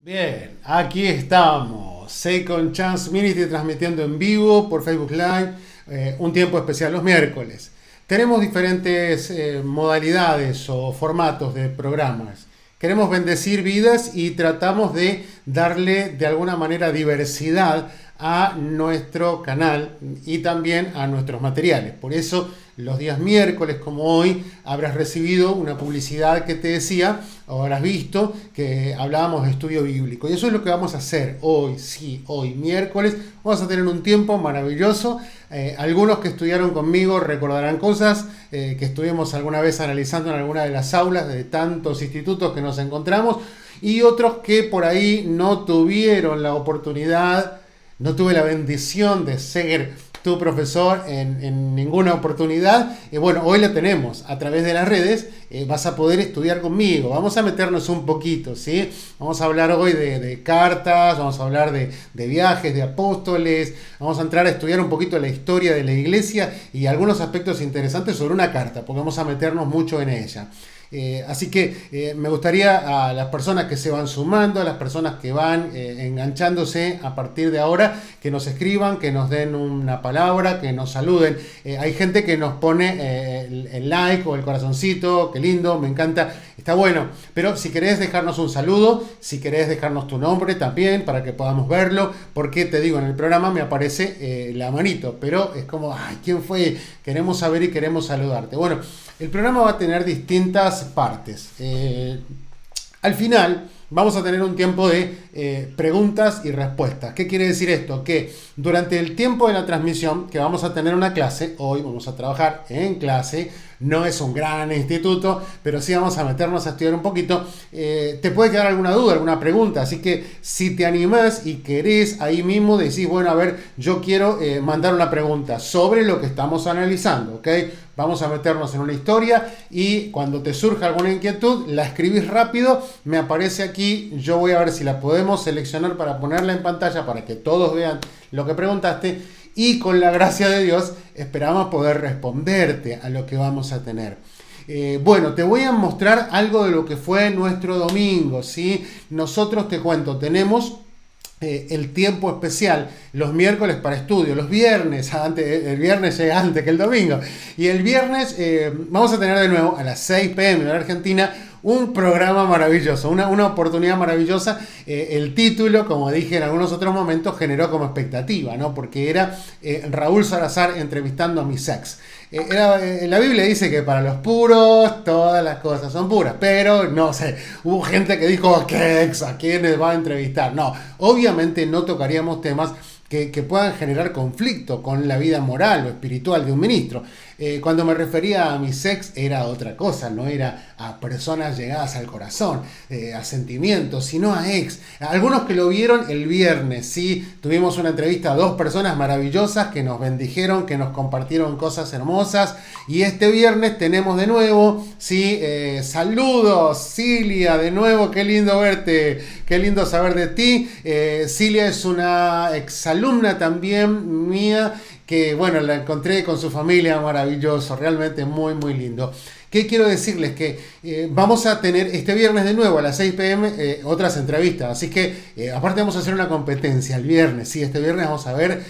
Bien, aquí estamos, Second Chance Ministry transmitiendo en vivo por Facebook Live, un tiempo especial los miércoles. Tenemos diferentes modalidades o formatos de programas. Queremos bendecir vidas y tratamos de darle de alguna manera diversidad a nuestro canal y también a nuestros materiales. Por eso los días miércoles como hoy habrás recibido una publicidad que te decía o habrás visto que hablábamos de estudio bíblico. Y eso es lo que vamos a hacer hoy, sí, hoy miércoles. Vamos a tener un tiempo maravilloso. Algunos que estudiaron conmigo recordarán cosas que estuvimos alguna vez analizando en alguna de las aulas de tantos institutos que nos encontramos. Y otros que por ahí no tuvieron la oportunidad, no tuve la bendición de ser tu profesor en ninguna oportunidad. Bueno, hoy la tenemos a través de las redes. Vas a poder estudiar conmigo. Vamos a meternos un poquito, ¿sí? Vamos a hablar hoy de cartas, vamos a hablar de viajes, de apóstoles. Vamos a entrar a estudiar un poquito la historia de la iglesia y algunos aspectos interesantes sobre una carta, porque vamos a meternos mucho en ella. Así que me gustaría a las personas que se van sumando, a las personas que van enganchándose a partir de ahora, que nos escriban, que nos den una palabra, que nos saluden. Hay gente que nos pone el like o el corazoncito, qué lindo, me encanta, está bueno. Pero si querés dejarnos un saludo, si querés dejarnos tu nombre también para que podamos verlo, porque te digo, en el programa me aparece la manito, pero es como, ay, ¿quién fue? Queremos saber y queremos saludarte. Bueno, el programa va a tener distintas partes. Al final vamos a tener un tiempo de preguntas y respuestas. ¿Qué quiere decir esto? Que durante el tiempo de la transmisión, que vamos a tener una clase, hoy vamos a trabajar en clase, no es un gran instituto, pero sí vamos a meternos a estudiar un poquito. Te puede quedar alguna duda, alguna pregunta, así que si te animás y querés ahí mismo decís, bueno, a ver, yo quiero mandar una pregunta sobre lo que estamos analizando, ¿ok? Vamos a meternos en una historia y cuando te surja alguna inquietud, la escribís rápido, me aparece aquí, yo voy a ver si la podemos seleccionar para ponerla en pantalla para que todos vean lo que preguntaste y con la gracia de Dios esperamos poder responderte a lo que vamos a tener. Bueno, te voy a mostrar algo de lo que fue nuestro domingo, ¿sí? Nosotros, te cuento, tenemos el tiempo especial los miércoles para estudio, los viernes, el viernes llega antes que el domingo, y el viernes vamos a tener de nuevo a las 6 p.m. en Argentina un programa maravilloso, una oportunidad maravillosa. El título, como dije en algunos otros momentos, generó como expectativa, ¿no? Porque era Raúl Salazar entrevistando a mis ex. La Biblia dice que para los puros todas las cosas son puras, pero no sé, hubo gente que dijo, ¿qué ex? ¿A quiénes va a entrevistar? No, obviamente no tocaríamos temas que puedan generar conflicto con la vida moral o espiritual de un ministro. Cuando me refería a mis ex era otra cosa, no era a personas llegadas al corazón, a sentimientos, sino a ex. Algunos que lo vieron el viernes, ¿sí? Tuvimos una entrevista a dos personas maravillosas que nos bendijeron, que nos compartieron cosas hermosas. Y este viernes tenemos de nuevo, ¿sí? Saludos, Cilia, de nuevo, qué lindo verte, qué lindo saber de ti. Cilia es una exalumna también mía, que bueno, la encontré con su familia, maravilloso, realmente muy muy lindo. ¿Qué quiero decirles? Que vamos a tener este viernes de nuevo a las 6 p.m. Otras entrevistas, así que aparte vamos a hacer una competencia el viernes, sí, este viernes vamos a ver,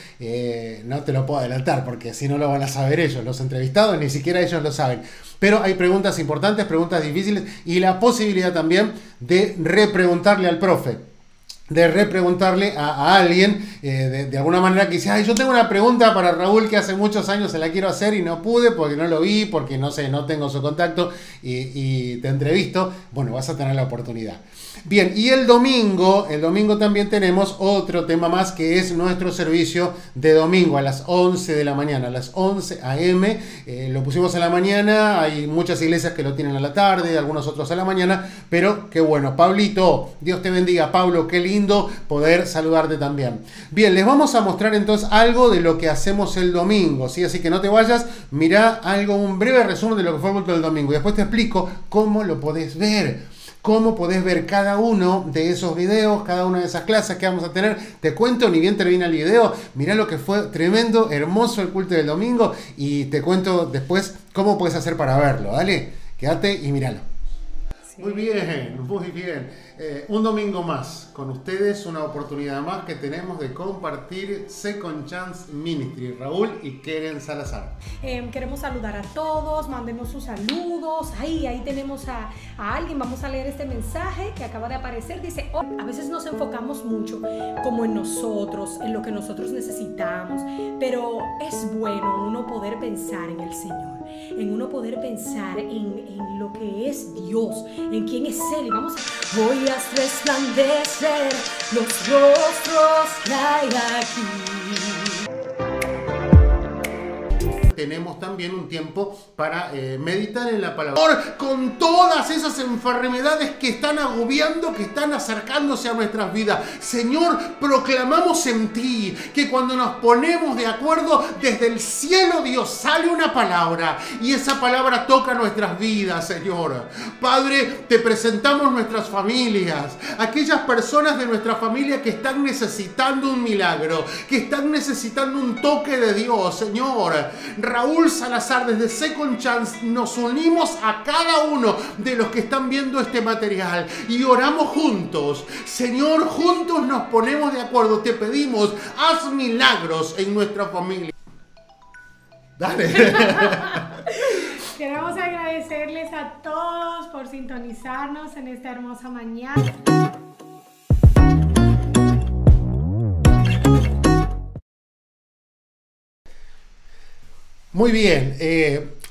no te lo puedo adelantar porque si no lo van a saber ellos, los entrevistados, ni siquiera ellos lo saben, pero hay preguntas importantes, preguntas difíciles y la posibilidad también de repreguntarle al profe, de repreguntarle a alguien de alguna manera que dice, ay, yo tengo una pregunta para Raúl que hace muchos años se la quiero hacer y no pude porque no lo vi, porque no sé, no tengo su contacto y te entrevisto. Bueno, vas a tener la oportunidad. Bien, y el domingo también tenemos otro tema más que es nuestro servicio de domingo a las 11 de la mañana, a las 11 a.m. Lo pusimos a la mañana, hay muchas iglesias que lo tienen a la tarde, algunos otros a la mañana, pero qué bueno. Pablito, Dios te bendiga, Pablo, qué lindo poder saludarte también. Bien, les vamos a mostrar entonces algo de lo que hacemos el domingo, ¿sí? Así que no te vayas, mirá un breve resumen de lo que fue el culto del domingo y después te explico cómo lo podés ver. Cómo podés ver cada uno de esos videos, cada una de esas clases que vamos a tener. Te cuento, ni bien termina el video, mirá lo que fue tremendo, hermoso el culto del domingo y te cuento después cómo puedes hacer para verlo. Dale, quédate y míralo. Muy bien, muy bien. Un domingo más con ustedes, una oportunidad más que tenemos de compartir Second Chance Ministry. Raúl y Keren Salazar. Queremos saludar a todos, mandemos sus saludos. Ahí tenemos a alguien, vamos a leer este mensaje que acaba de aparecer. Dice, a veces nos enfocamos mucho como en nosotros, en lo que nosotros necesitamos, pero es bueno uno poder pensar en el Señor, en uno poder pensar en lo que es Dios, en quién es Él. Y vamos a... Voy a resplandecer los rostros que hay aquí. Tenemos también un tiempo para meditar en la palabra. Con todas esas enfermedades que están agobiando, que están acercándose a nuestras vidas. Señor, proclamamos en ti que cuando nos ponemos de acuerdo, desde el cielo, Dios, sale una palabra. Y esa palabra toca nuestras vidas, Señor. Padre, te presentamos nuestras familias. Aquellas personas de nuestra familia que están necesitando un milagro, que están necesitando un toque de Dios, Señor. Raúl Salazar, desde Second Chance, nos unimos a cada uno de los que están viendo este material y oramos juntos. Señor, juntos nos ponemos de acuerdo. Te pedimos, haz milagros en nuestra familia. Dale. Queremos agradecerles a todos por sintonizarnos en esta hermosa mañana. Muy bien,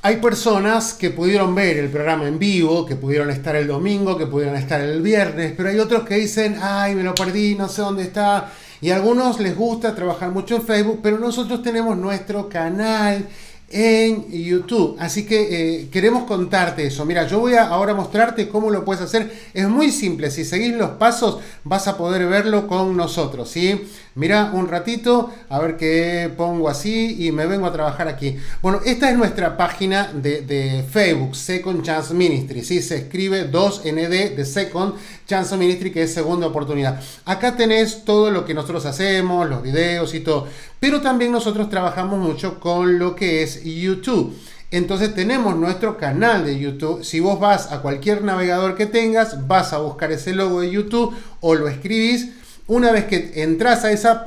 hay personas que pudieron ver el programa en vivo, que pudieron estar el domingo, que pudieron estar el viernes, pero hay otros que dicen, ay, me lo perdí, no sé dónde está. Y a algunos les gusta trabajar mucho en Facebook, pero nosotros tenemos nuestro canal en YouTube, así que queremos contarte eso. Mira, yo voy a ahora mostrarte cómo lo puedes hacer. Es muy simple, si seguís los pasos vas a poder verlo con nosotros, ¿sí? Mira un ratito, a ver qué pongo así y me vengo a trabajar aquí. Bueno, esta es nuestra página de Facebook, Second Chance Ministry, ¿sí? Se escribe 2ND de Second Chance Ministry, que es segunda oportunidad. Acá tenés todo lo que nosotros hacemos, los videos y todo, pero también nosotros trabajamos mucho con lo que es YouTube. Entonces tenemos nuestro canal de YouTube. Si vos vas a cualquier navegador que tengas, vas a buscar ese logo de YouTube o lo escribís. Una vez que entras a esa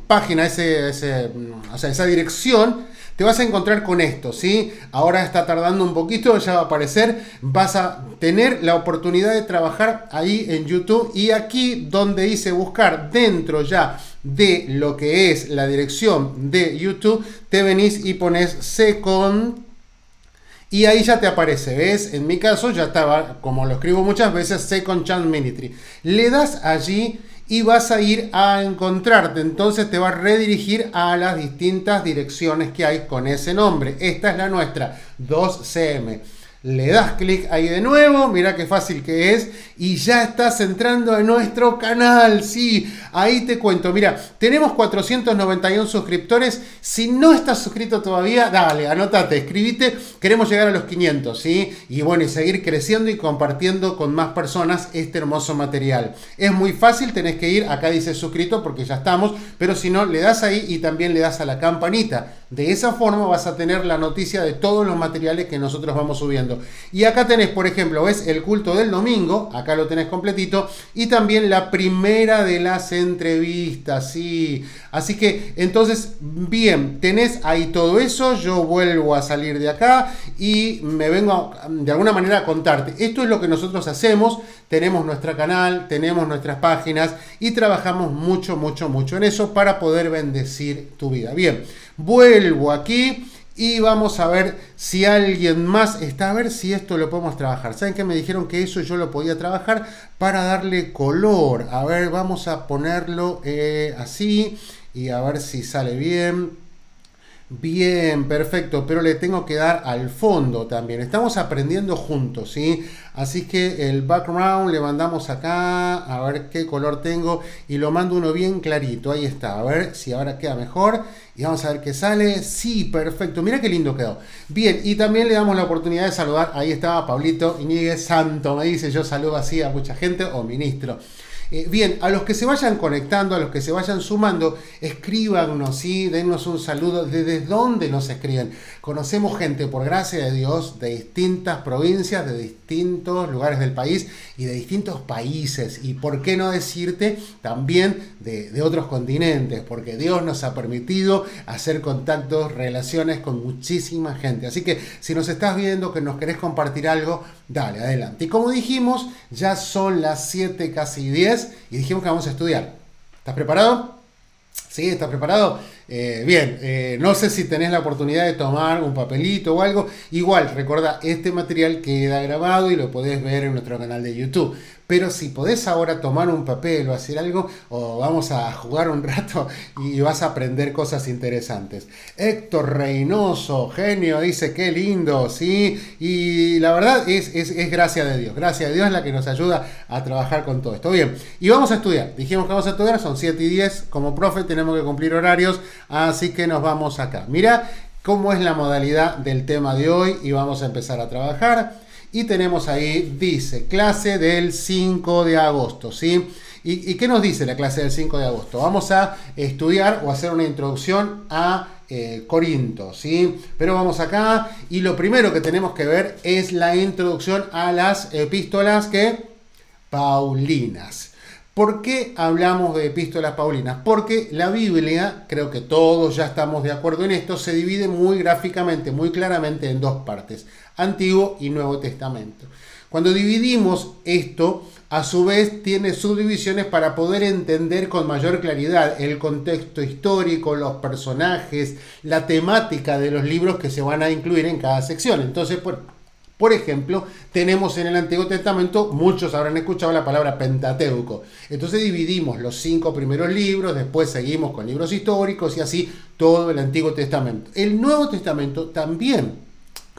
página, esa dirección, te vas a encontrar con esto, ¿sí? Ahora está tardando un poquito, ya va a aparecer. Vas a tener la oportunidad de trabajar ahí en YouTube. Y aquí donde dice buscar, dentro ya de lo que es la dirección de YouTube, te venís y pones Second. Y ahí ya te aparece, ¿ves? En mi caso ya estaba, como lo escribo muchas veces, Second Chance Ministry. Le das allí y vas a ir a encontrarte. Entonces te va a redirigir a las distintas direcciones que hay con ese nombre. Esta es la nuestra, 2CM. Le das clic ahí de nuevo, mira qué fácil que es, y ya estás entrando a nuestro canal. Sí, ahí te cuento, mira, tenemos 491 suscriptores. Si no estás suscrito todavía, dale, anótate, escribite, queremos llegar a los 500, ¿sí? Y bueno, y seguir creciendo y compartiendo con más personas este hermoso material. Es muy fácil, tenés que ir, acá dice suscrito porque ya estamos, pero si no, le das ahí y también le das a la campanita. De esa forma vas a tener la noticia de todos los materiales que nosotros vamos subiendo. Y acá tenés, por ejemplo, ves el culto del domingo, acá lo tenés completito, y también la primera de las entrevistas, sí. Así que, entonces, bien, tenés ahí todo eso. Yo vuelvo a salir de acá y me vengo de alguna manera a contarte. Esto es lo que nosotros hacemos. Tenemos nuestro canal, tenemos nuestras páginas y trabajamos mucho, mucho, mucho en eso para poder bendecir tu vida. Bien, vuelvo aquí y vamos a ver si alguien más está, a ver si esto lo podemos trabajar. ¿Saben qué? Me dijeron que eso yo lo podía trabajar para darle color. A ver, vamos a ponerlo así y a ver si sale bien. Bien, perfecto, pero le tengo que dar al fondo también. Estamos aprendiendo juntos, ¿sí? Así que el background le mandamos acá, a ver qué color tengo y lo mando uno bien clarito. Ahí está, a ver si ahora queda mejor y vamos a ver qué sale. Sí, perfecto, mira qué lindo quedó. Bien, y también le damos la oportunidad de saludar. Ahí estaba Pablito Iñiguez Santo, me dice, yo saludo así a mucha gente, o ministro. Bien, a los que se vayan conectando, a los que se vayan sumando, escríbanos, ¿sí? Dennos un saludo. ¿Desde dónde nos escriben? Conocemos gente, por gracia de Dios, de distintas provincias, de distintos lugares del país y de distintos países. Y por qué no decirte también de otros continentes, porque Dios nos ha permitido hacer contactos, relaciones con muchísima gente. Así que si nos estás viendo, que nos querés compartir algo, dale, adelante. Y como dijimos, ya son las 7, casi 10, y dijimos que vamos a estudiar. ¿Estás preparado? ¿Sí? ¿Estás preparado? Bien, no sé si tenés la oportunidad de tomar un papelito o algo. Igual, recuerda, este material queda grabado y lo podés ver en nuestro canal de YouTube. Pero si podés ahora tomar un papel o hacer algo, o vamos a jugar un rato y vas a aprender cosas interesantes. Héctor Reynoso, genio, dice qué lindo, ¿sí? Y la verdad es gracia de Dios. Gracia de Dios es la que nos ayuda a trabajar con todo esto. Bien, y vamos a estudiar. Dijimos que vamos a estudiar, son 7 y 10. Como profe tenemos que cumplir horarios, así que nos vamos acá. Mira cómo es la modalidad del tema de hoy y vamos a empezar a trabajar. Y tenemos ahí, dice, clase del 5 de agosto, ¿sí? ¿Y qué nos dice la clase del 5 de agosto? Vamos a estudiar o hacer una introducción a Corinto, ¿sí? Pero vamos acá y lo primero que tenemos que ver es la introducción a las epístolas paulinas. ¿Por qué hablamos de epístolas paulinas? Porque la Biblia, creo que todos ya estamos de acuerdo en esto, se divide muy gráficamente, muy claramente en dos partes, Antiguo y Nuevo Testamento. Cuando dividimos esto, a su vez tiene subdivisiones para poder entender con mayor claridad el contexto histórico, los personajes, la temática de los libros que se van a incluir en cada sección. Entonces, por ejemplo, tenemos en el Antiguo Testamento, muchos habrán escuchado la palabra Pentateuco. Entonces dividimos los 5 primeros libros, después seguimos con libros históricos y así todo el Antiguo Testamento. El Nuevo Testamento también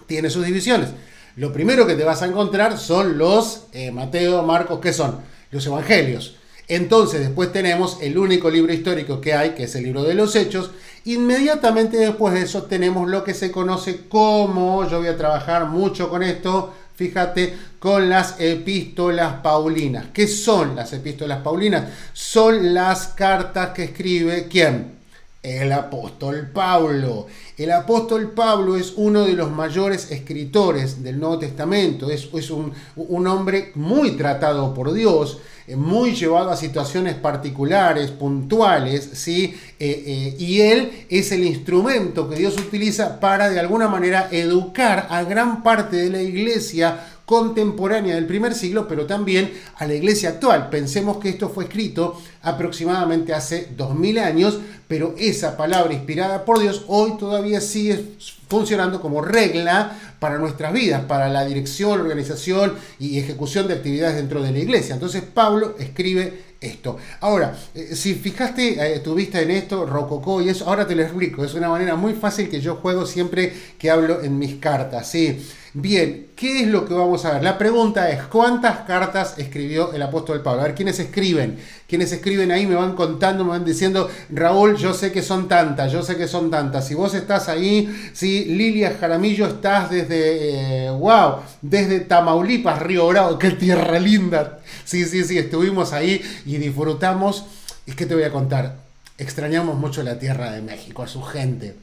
tiene sus divisiones. Lo primero que te vas a encontrar son los Mateo, Marcos, ¿qué son? Los Evangelios. Entonces después tenemos el único libro histórico que hay, que es el libro de los Hechos. Inmediatamente después de eso tenemos lo que se conoce como, yo voy a trabajar mucho con esto, fíjate, con las epístolas paulinas. ¿Qué son las epístolas paulinas? Son las cartas que escribe, ¿quién? El apóstol Pablo. El apóstol Pablo es uno de los mayores escritores del Nuevo Testamento. Es un hombre muy tratado por Dios, muy llevado a situaciones particulares, puntuales, ¿sí? Y él es el instrumento que Dios utiliza para de alguna manera educar a gran parte de la iglesia contemporánea del primer siglo, pero también a la iglesia actual. Pensemos que esto fue escrito aproximadamente hace 2000 años, pero esa palabra inspirada por Dios hoy todavía sigue funcionando como regla para nuestras vidas, para la dirección, organización y ejecución de actividades dentro de la iglesia. Entonces Pablo escribe esto. Ahora, si fijaste tu vista en esto, rococó y eso, ahora te lo explico. Es una manera muy fácil que yo juego siempre que hablo en mis cartas, ¿sí? Bien, ¿qué es lo que vamos a ver? La pregunta es, ¿cuántas cartas escribió el apóstol Pablo? A ver, ¿quiénes escriben? Quienes escriben ahí me van contando, me van diciendo, Raúl, yo sé que son tantas, yo sé que son tantas. Si vos estás ahí, si Lilia Jaramillo, estás desde, desde Tamaulipas, Río Bravo, qué tierra linda. Sí, estuvimos ahí y disfrutamos. Es que te voy a contar, extrañamos mucho la tierra de México, a su gente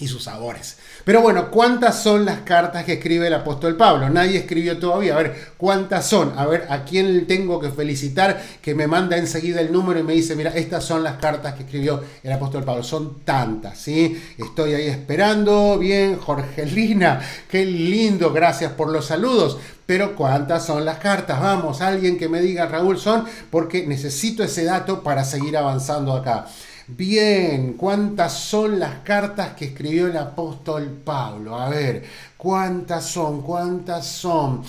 y sus sabores. Pero bueno, ¿cuántas son las cartas que escribe el apóstol Pablo? Nadie escribió todavía. A ver, ¿cuántas son? A ver, ¿a quién tengo que felicitar? Que me manda enseguida el número y me dice, mira, estas son las cartas que escribió el apóstol Pablo. Son tantas, ¿sí? Estoy ahí esperando. Bien, Jorgelina, qué lindo. Gracias por los saludos. Pero ¿cuántas son las cartas? Vamos, alguien que me diga, Raúl, son, porque necesito ese dato para seguir avanzando acá. Bien, ¿cuántas son las cartas que escribió el apóstol Pablo? A ver, ¿cuántas son? ¿Cuántas son?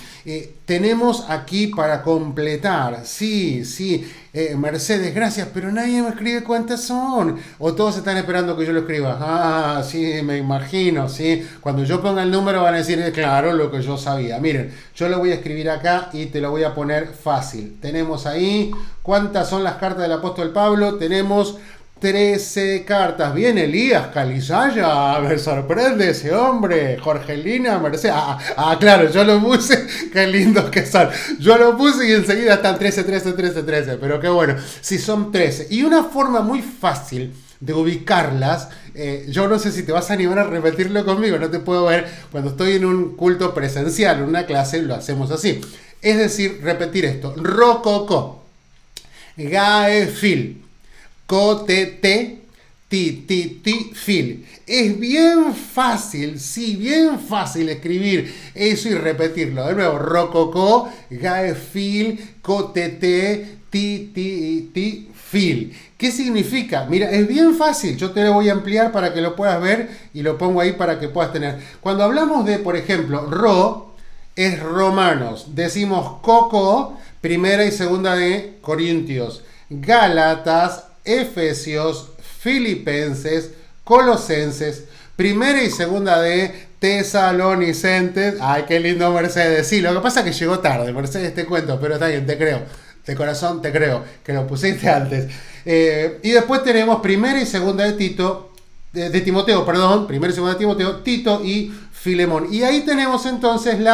Tenemos aquí para completar, sí, Mercedes, gracias, pero nadie me escribe cuántas son. O todos están esperando que yo lo escriba. Ah, sí, me imagino, sí. Cuando yo ponga el número van a decir, claro, lo que yo sabía. Miren, yo lo voy a escribir acá y te lo voy a poner fácil. Tenemos ahí, ¿cuántas son las cartas del apóstol Pablo? Tenemos 13 cartas. Bien, Elías Calizaya, me sorprende ese hombre. Jorgelina Mercedes. Claro, yo lo puse. Qué lindos que son. Yo lo puse y enseguida están 13, 13, 13, 13. Pero qué bueno, si son 13. Y una forma muy fácil de ubicarlas, yo no sé si te vas a animar a repetirlo conmigo, no te puedo ver. Cuando estoy en un culto presencial, en una clase, lo hacemos así. Es decir, repetir esto. Rococó, gaefil, cotete, fil. Es bien fácil, sí, bien fácil escribir eso y repetirlo. De nuevo, rococó, gaefil, cotete, fil. ¿Qué significa? Mira, es bien fácil. Yo te lo voy a ampliar para que lo puedas ver y lo pongo ahí para que puedas tener. Cuando hablamos de, por ejemplo, es Romanos. Decimos coco, primera y segunda de Corintios. Gálatas, Efesios, Filipenses, Colosenses, primera y segunda de Tesalonicenses. Ay, qué lindo, Mercedes. Sí, lo que pasa es que llegó tarde, Mercedes, te cuento, pero está bien, te creo. De corazón te creo, que lo pusiste antes. Y después tenemos primera y segunda de Timoteo, primera y segunda de Timoteo, Tito y Filemón. Y ahí tenemos entonces me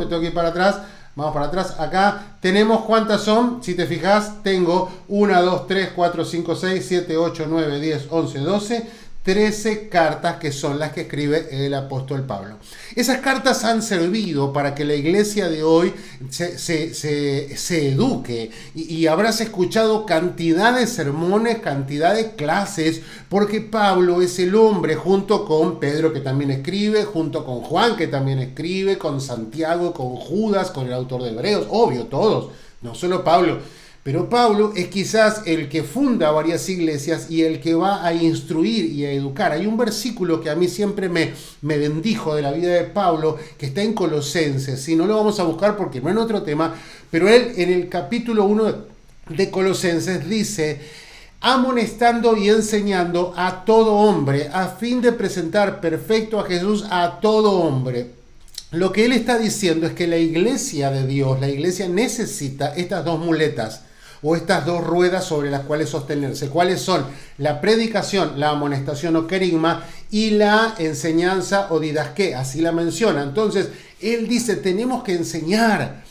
tengo que ir para atrás. Vamos para atrás, acá tenemos cuántas son, si te fijas, tengo 1, 2, 3, 4, 5, 6, 7, 8, 9, 10, 11, 12, 13 cartas que son las que escribe el apóstol Pablo. Esas cartas han servido para que la iglesia de hoy se eduque y habrás escuchado cantidad de sermones, cantidad de clases, porque Pablo es el hombre, junto con Pedro, que también escribe, junto con Juan, que también escribe, con Santiago, con Judas, con el autor de Hebreos, obvio, todos, no solo Pablo. Pero Pablo es quizás el que funda varias iglesias y el que va a instruir y a educar. Hay un versículo que a mí siempre me bendijo de la vida de Pablo, que está en Colosenses. Si no lo vamos a buscar porque no es otro tema, pero él en el capítulo 1 de Colosenses dice: amonestando y enseñando a todo hombre, a fin de presentar perfecto a Jesús a todo hombre. Lo que él está diciendo es que la iglesia de Dios, la iglesia necesita estas dos muletas o estas dos ruedas sobre las cuales sostenerse. ¿Cuáles son? La predicación, la amonestación o querigma, y la enseñanza o didasqué, así la menciona. Entonces, él dice, tenemos que enseñar.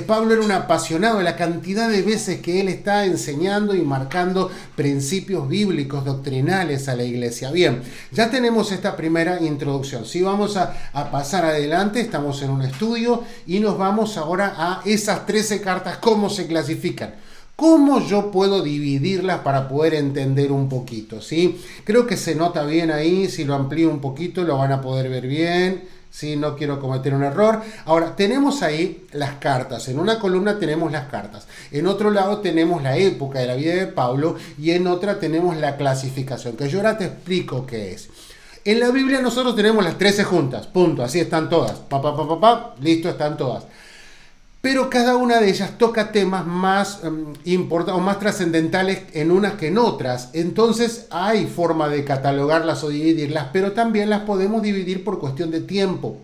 Pablo era un apasionado de la cantidad de veces que él está enseñando y marcando principios bíblicos, doctrinales a la iglesia. Bien, ya tenemos esta primera introducción. Sí, vamos a pasar adelante, estamos en un estudio y nos vamos ahora a esas 13 cartas, cómo se clasifican. ¿Cómo yo puedo dividirlas para poder entender un poquito? ¿Sí? Creo que se nota bien ahí, si lo amplío un poquito lo van a poder ver bien. Sí, no quiero cometer un error. Ahora, tenemos ahí las cartas. En una columna tenemos las cartas. En otro lado tenemos la época de la vida de Pablo y en otra tenemos la clasificación, que yo ahora te explico qué es. En la Biblia nosotros tenemos las 13 juntas, punto, así están todas. Listo, están todas. Pero cada una de ellas toca temas más importantes o más trascendentales en unas que en otras. Entonces hay forma de catalogarlas o dividirlas, pero también las podemos dividir por cuestión de tiempo.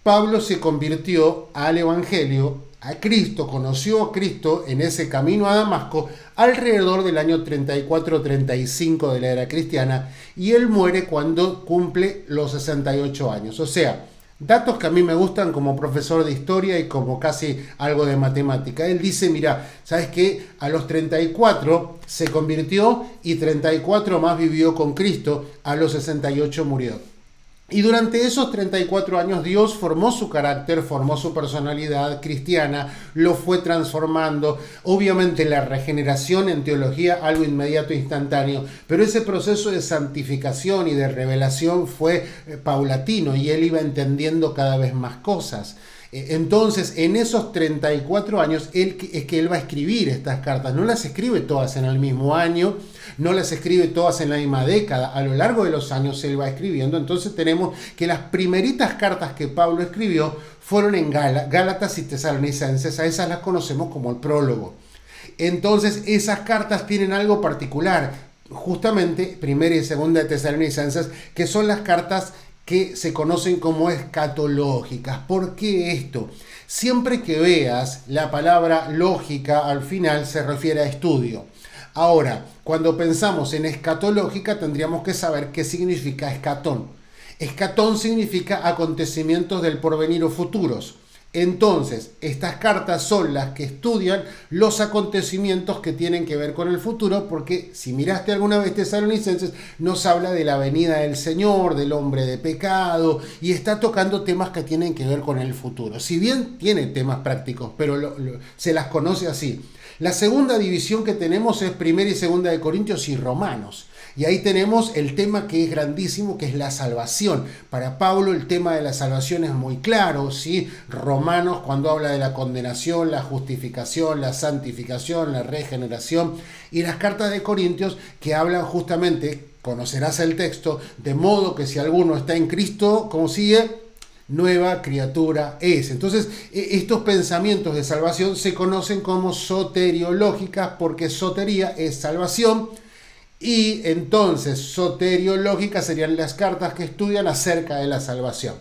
Pablo se convirtió al Evangelio, a Cristo, conoció a Cristo en ese camino a Damasco alrededor del año 34-35 de la era cristiana, y él muere cuando cumple los 68 años. O sea, datos que a mí me gustan como profesor de historia y como casi algo de matemática. Él dice, mira, ¿sabes qué? A los 34 se convirtió y 34 más vivió con Cristo, a los 68 murió. Y durante esos 34 años Dios formó su carácter, formó su personalidad cristiana, lo fue transformando. Obviamente la regeneración en teología, algo inmediato e instantáneo, pero ese proceso de santificación y de revelación fue paulatino y él iba entendiendo cada vez más cosas. Entonces, en esos 34 años es que él va a escribir estas cartas. No las escribe todas en el mismo año, no las escribe todas en la misma década. A lo largo de los años él va escribiendo. Entonces tenemos que las primeritas cartas que Pablo escribió fueron en Gálatas y Tesalonicenses. A esas las conocemos como el prólogo. Entonces esas cartas tienen algo particular. Justamente, primera y segunda de Tesalonicenses, que son las cartas que se conocen como escatológicas. ¿Por qué esto? Siempre que veas la palabra lógica al final se refiere a estudio. Ahora, cuando pensamos en escatológica, tendríamos que saber qué significa escatón. Escatón significa acontecimientos del porvenir o futuros. Entonces, estas cartas son las que estudian los acontecimientos que tienen que ver con el futuro, porque si miraste alguna vez Tesalonicenses, nos habla de la venida del Señor, del hombre de pecado, y está tocando temas que tienen que ver con el futuro. Si bien tiene temas prácticos, pero se las conoce así. La segunda división que tenemos es Primera y Segunda de Corintios y Romanos. Y ahí tenemos el tema que es grandísimo, que es la salvación. Para Pablo el tema de la salvación es muy claro, ¿sí? Romanos, cuando habla de la condenación, la justificación, la santificación, la regeneración. Y las cartas de Corintios que hablan justamente, conocerás el texto, de modo que si alguno está en Cristo, ¿cómo sigue? Nueva criatura es. Entonces, estos pensamientos de salvación se conocen como soteriológicas, porque sotería es salvación. Y entonces soteriológicas serían las cartas que estudian acerca de la salvación.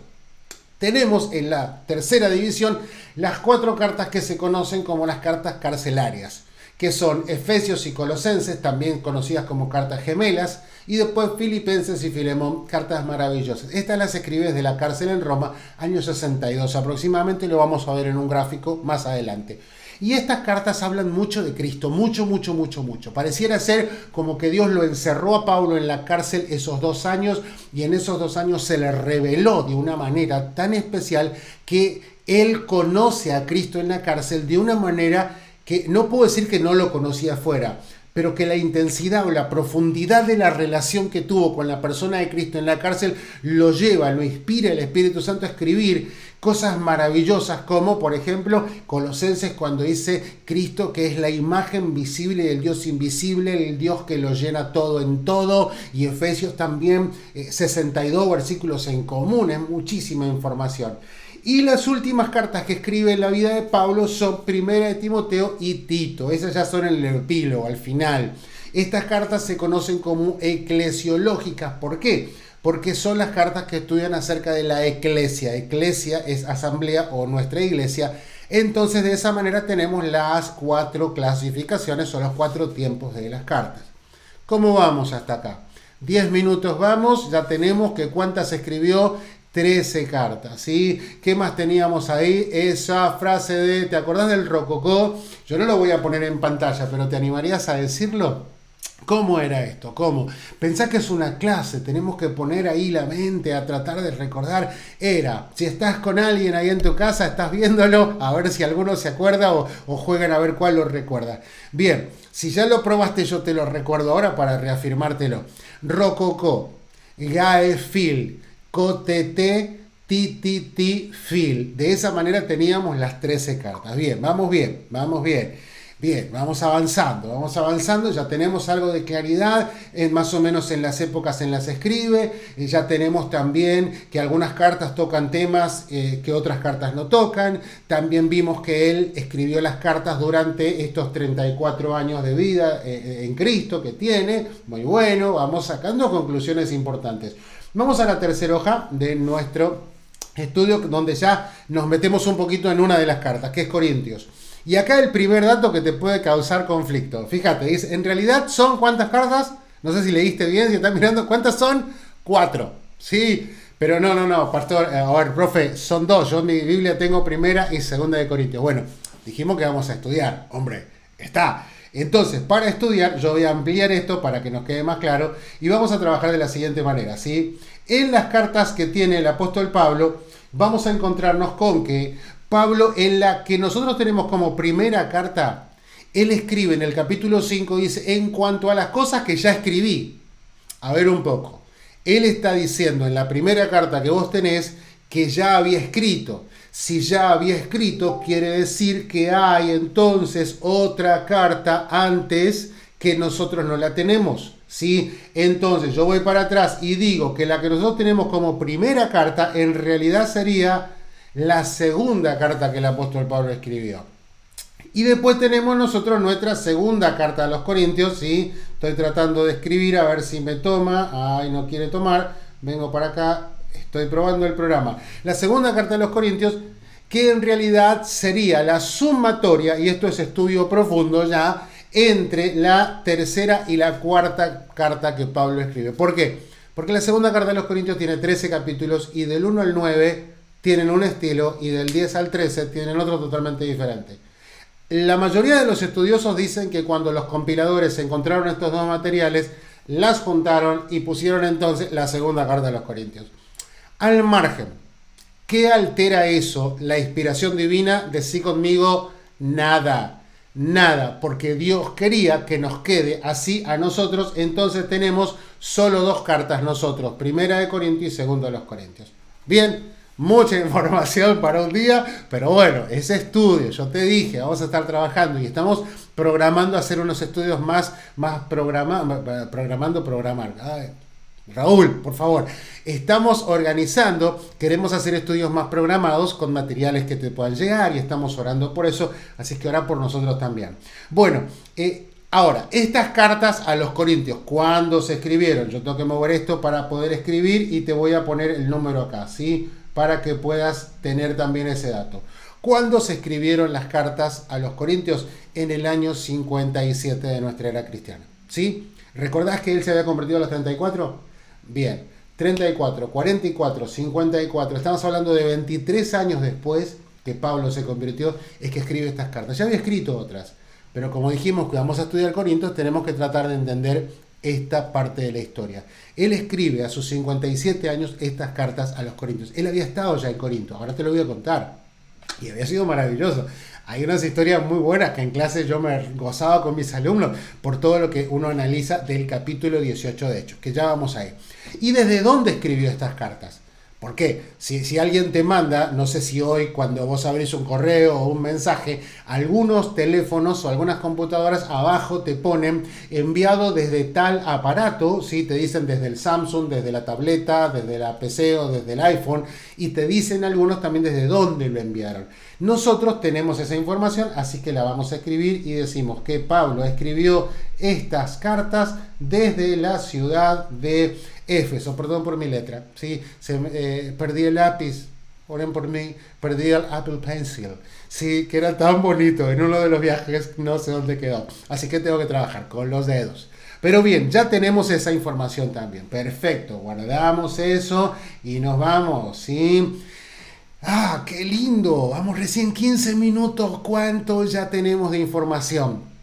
Tenemos en la tercera división las 4 cartas que se conocen como las cartas carcelarias, que son Efesios y Colosenses, también conocidas como cartas gemelas, y después Filipenses y Filemón, cartas maravillosas. Estas las escribe desde la cárcel en Roma, año 62 aproximadamente, lo vamos a ver en un gráfico más adelante. Y estas cartas hablan mucho de Cristo, mucho. Pareciera ser como que Dios lo encerró a Pablo en la cárcel esos 2 años, y en esos 2 años se le reveló de una manera tan especial que él conoce a Cristo en la cárcel de una manera que no puedo decir que no lo conocía afuera, pero que la intensidad o la profundidad de la relación que tuvo con la persona de Cristo en la cárcel lo lleva, lo inspira el Espíritu Santo a escribir cosas maravillosas, como por ejemplo Colosenses, cuando dice Cristo que es la imagen visible del Dios invisible, el Dios que lo llena todo en todo, y Efesios también, 62 versículos en común, es muchísima información. Y las últimas cartas que escribe en la vida de Pablo son Primera de Timoteo y Tito. Esas ya son en el epílogo, al final. Estas cartas se conocen como eclesiológicas. ¿Por qué? Porque son las cartas que estudian acerca de la eclesia. Eclesia es asamblea o nuestra iglesia. Entonces, de esa manera tenemos las 4 clasificaciones o los 4 tiempos de las cartas. ¿Cómo vamos hasta acá? 10 minutos vamos, ya tenemos que cuántas escribió. 13 cartas, ¿sí? ¿Qué más teníamos ahí? Esa frase de, ¿te acordás del rococó? Yo no lo voy a poner en pantalla, pero ¿te animarías a decirlo? ¿Cómo era esto? ¿Cómo? Pensá que es una clase, tenemos que poner ahí la mente a tratar de recordar. Era, si estás con alguien ahí en tu casa, estás viéndolo, a ver si alguno se acuerda o juegan a ver cuál lo recuerda. Bien, si ya lo probaste, yo te lo recuerdo ahora para reafirmártelo. Rococó, gaefil, cotete, tititi, fil. De esa manera teníamos las 13 cartas. Bien, vamos bien. Bien, vamos avanzando, ya tenemos algo de claridad, más o menos en las épocas en las escribe, ya tenemos también que algunas cartas tocan temas que otras cartas no tocan, también vimos que él escribió las cartas durante estos 34 años de vida en Cristo que tiene, muy bueno, vamos sacando conclusiones importantes. Vamos a la tercera hoja de nuestro estudio, donde ya nos metemos un poquito en una de las cartas, que es Corintios. Y acá el primer dato que te puede causar conflicto. Fíjate, dice, en realidad son ¿cuántas cartas? No sé si leíste bien, si estás mirando. ¿Cuántas son? 4. Sí, pero no, pastor. A ver, profe, son 2. Yo en mi Biblia tengo Primera y Segunda de Corintios. Bueno, dijimos que vamos a estudiar. Hombre, está. Entonces, para estudiar, yo voy a ampliar esto para que nos quede más claro. Y vamos a trabajar de la siguiente manera, ¿sí? En las cartas que tiene el apóstol Pablo, vamos a encontrarnos con que Pablo, en la que nosotros tenemos como primera carta, él escribe en el capítulo 5, dice, en cuanto a las cosas que ya escribí. A ver un poco. Él está diciendo en la primera carta que vos tenés que ya había escrito. Si ya había escrito, quiere decir que hay entonces otra carta antes que nosotros no la tenemos. ¿Sí? Entonces yo voy para atrás y digo que la que nosotros tenemos como primera carta en realidad sería la segunda carta que el apóstol Pablo escribió. Y después tenemos nosotros nuestra segunda carta a los Corintios, ¿sí? Estoy tratando de escribir a ver si me toma. Ay, no quiere tomar. Vengo para acá. Estoy probando el programa. La segunda carta a los Corintios, que en realidad sería la sumatoria, y esto es estudio profundo ya, entre la tercera y la cuarta carta que Pablo escribe. ¿Por qué? Porque la segunda carta de los Corintios tiene 13 capítulos y del 1 al 9 tienen un estilo y del 10 al 13 tienen otro totalmente diferente. La mayoría de los estudiosos dicen que cuando los compiladores encontraron estos dos materiales, las juntaron y pusieron entonces la segunda carta de los Corintios. Al margen, ¿qué altera eso? La inspiración divina, decí conmigo, nada. Nada, porque Dios quería que nos quede así a nosotros, entonces tenemos solo dos cartas nosotros, primera de Corintios y segunda de los Corintios. Bien, mucha información para un día, pero bueno, ese estudio, yo te dije, vamos a estar trabajando y estamos programando hacer unos estudios más programar. Ay, Raúl, por favor, estamos organizando, queremos hacer estudios más programados con materiales que te puedan llegar y estamos orando por eso, así que ora por nosotros también. Bueno, ahora, estas cartas a los Corintios, ¿cuándo se escribieron? Yo tengo que mover esto para poder escribir y te voy a poner el número acá, ¿sí? Para que puedas tener también ese dato. ¿Cuándo se escribieron las cartas a los Corintios? En el año 57 de nuestra era cristiana, ¿sí? ¿Recordás que él se había convertido a los 34? Bien, 34, 44, 54, estamos hablando de 23 años después que Pablo se convirtió, es que escribe estas cartas. Ya había escrito otras, pero como dijimos que vamos a estudiar Corintios, tenemos que tratar de entender esta parte de la historia. Él escribe a sus 57 años estas cartas a los Corintios. Él había estado ya en Corinto, ahora te lo voy a contar. Y había sido maravilloso. Hay unas historias muy buenas que en clase yo me gozaba con mis alumnos por todo lo que uno analiza del capítulo 18 de Hechos, que ya vamos ahí. ¿Y desde dónde escribió estas cartas? ¿Por qué? Si alguien te manda, no sé si hoy cuando vos abrís un correo o un mensaje, algunos teléfonos o algunas computadoras abajo te ponen enviado desde tal aparato, ¿sí? Te dicen desde el Samsung, desde la tableta, desde la PC o desde el iPhone, y te dicen algunos también desde dónde lo enviaron. Nosotros tenemos esa información, así que la vamos a escribir y decimos que Pablo escribió estas cartas desde la ciudad de Éfeso. Perdón por mi letra, ¿sí? Perdí el lápiz, oren por mí, perdí el Apple Pencil, sí, que era tan bonito en uno de los viajes, no sé dónde quedó, así que tengo que trabajar con los dedos. Pero bien, ya tenemos esa información también, perfecto, guardamos eso y nos vamos, ¿sí? ¡Ah, qué lindo! Vamos recién 15 minutos, ¿cuánto ya tenemos de información?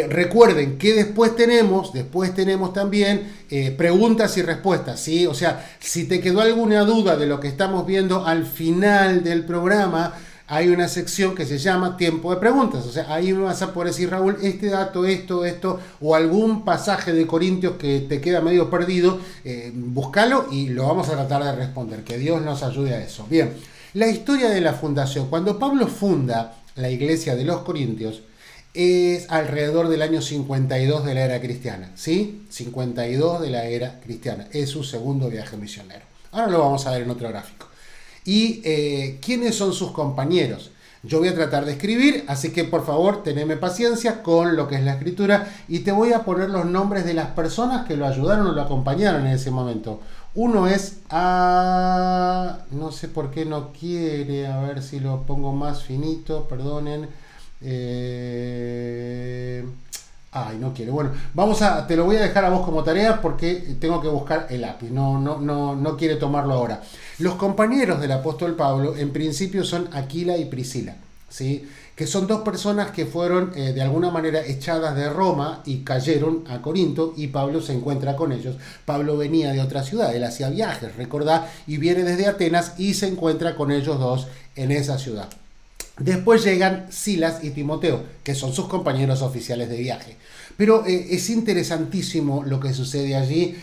Recuerden que después tenemos también preguntas y respuestas, ¿sí? O sea, si te quedó alguna duda de lo que estamos viendo al final del programa, hay una sección que se llama tiempo de preguntas. O sea, ahí me vas a poder decir, Raúl, este dato, esto, o algún pasaje de Corintios que te queda medio perdido, búscalo y lo vamos a tratar de responder. Que Dios nos ayude a eso. Bien, la historia de la fundación. Cuando Pablo funda la iglesia de los Corintios, es alrededor del año 52 de la era cristiana, ¿sí? 52 de la era cristiana. Es su segundo viaje misionero. Ahora lo vamos a ver en otro gráfico. ¿Y quiénes son sus compañeros? Yo voy a tratar de escribir, así que por favor teneme paciencia con lo que es la escritura y te voy a poner los nombres de las personas que lo ayudaron o lo acompañaron en ese momento. Uno es no sé por qué no quiere, a ver si lo pongo más finito, perdonen. Ay, no quiere. Bueno, te lo voy a dejar a vos como tarea porque tengo que buscar el lápiz. No quiere tomarlo ahora. Los compañeros del apóstol Pablo en principio son Aquila y Priscila, ¿sí? Que son dos personas que fueron de alguna manera echadas de Roma y cayeron a Corinto y Pablo se encuentra con ellos. Pablo venía de otra ciudad, él hacía viajes, recordá, y viene desde Atenas y se encuentra con ellos dos en esa ciudad. Después llegan Silas y Timoteo, que son sus compañeros oficiales de viaje. Pero es interesantísimo lo que sucede allí.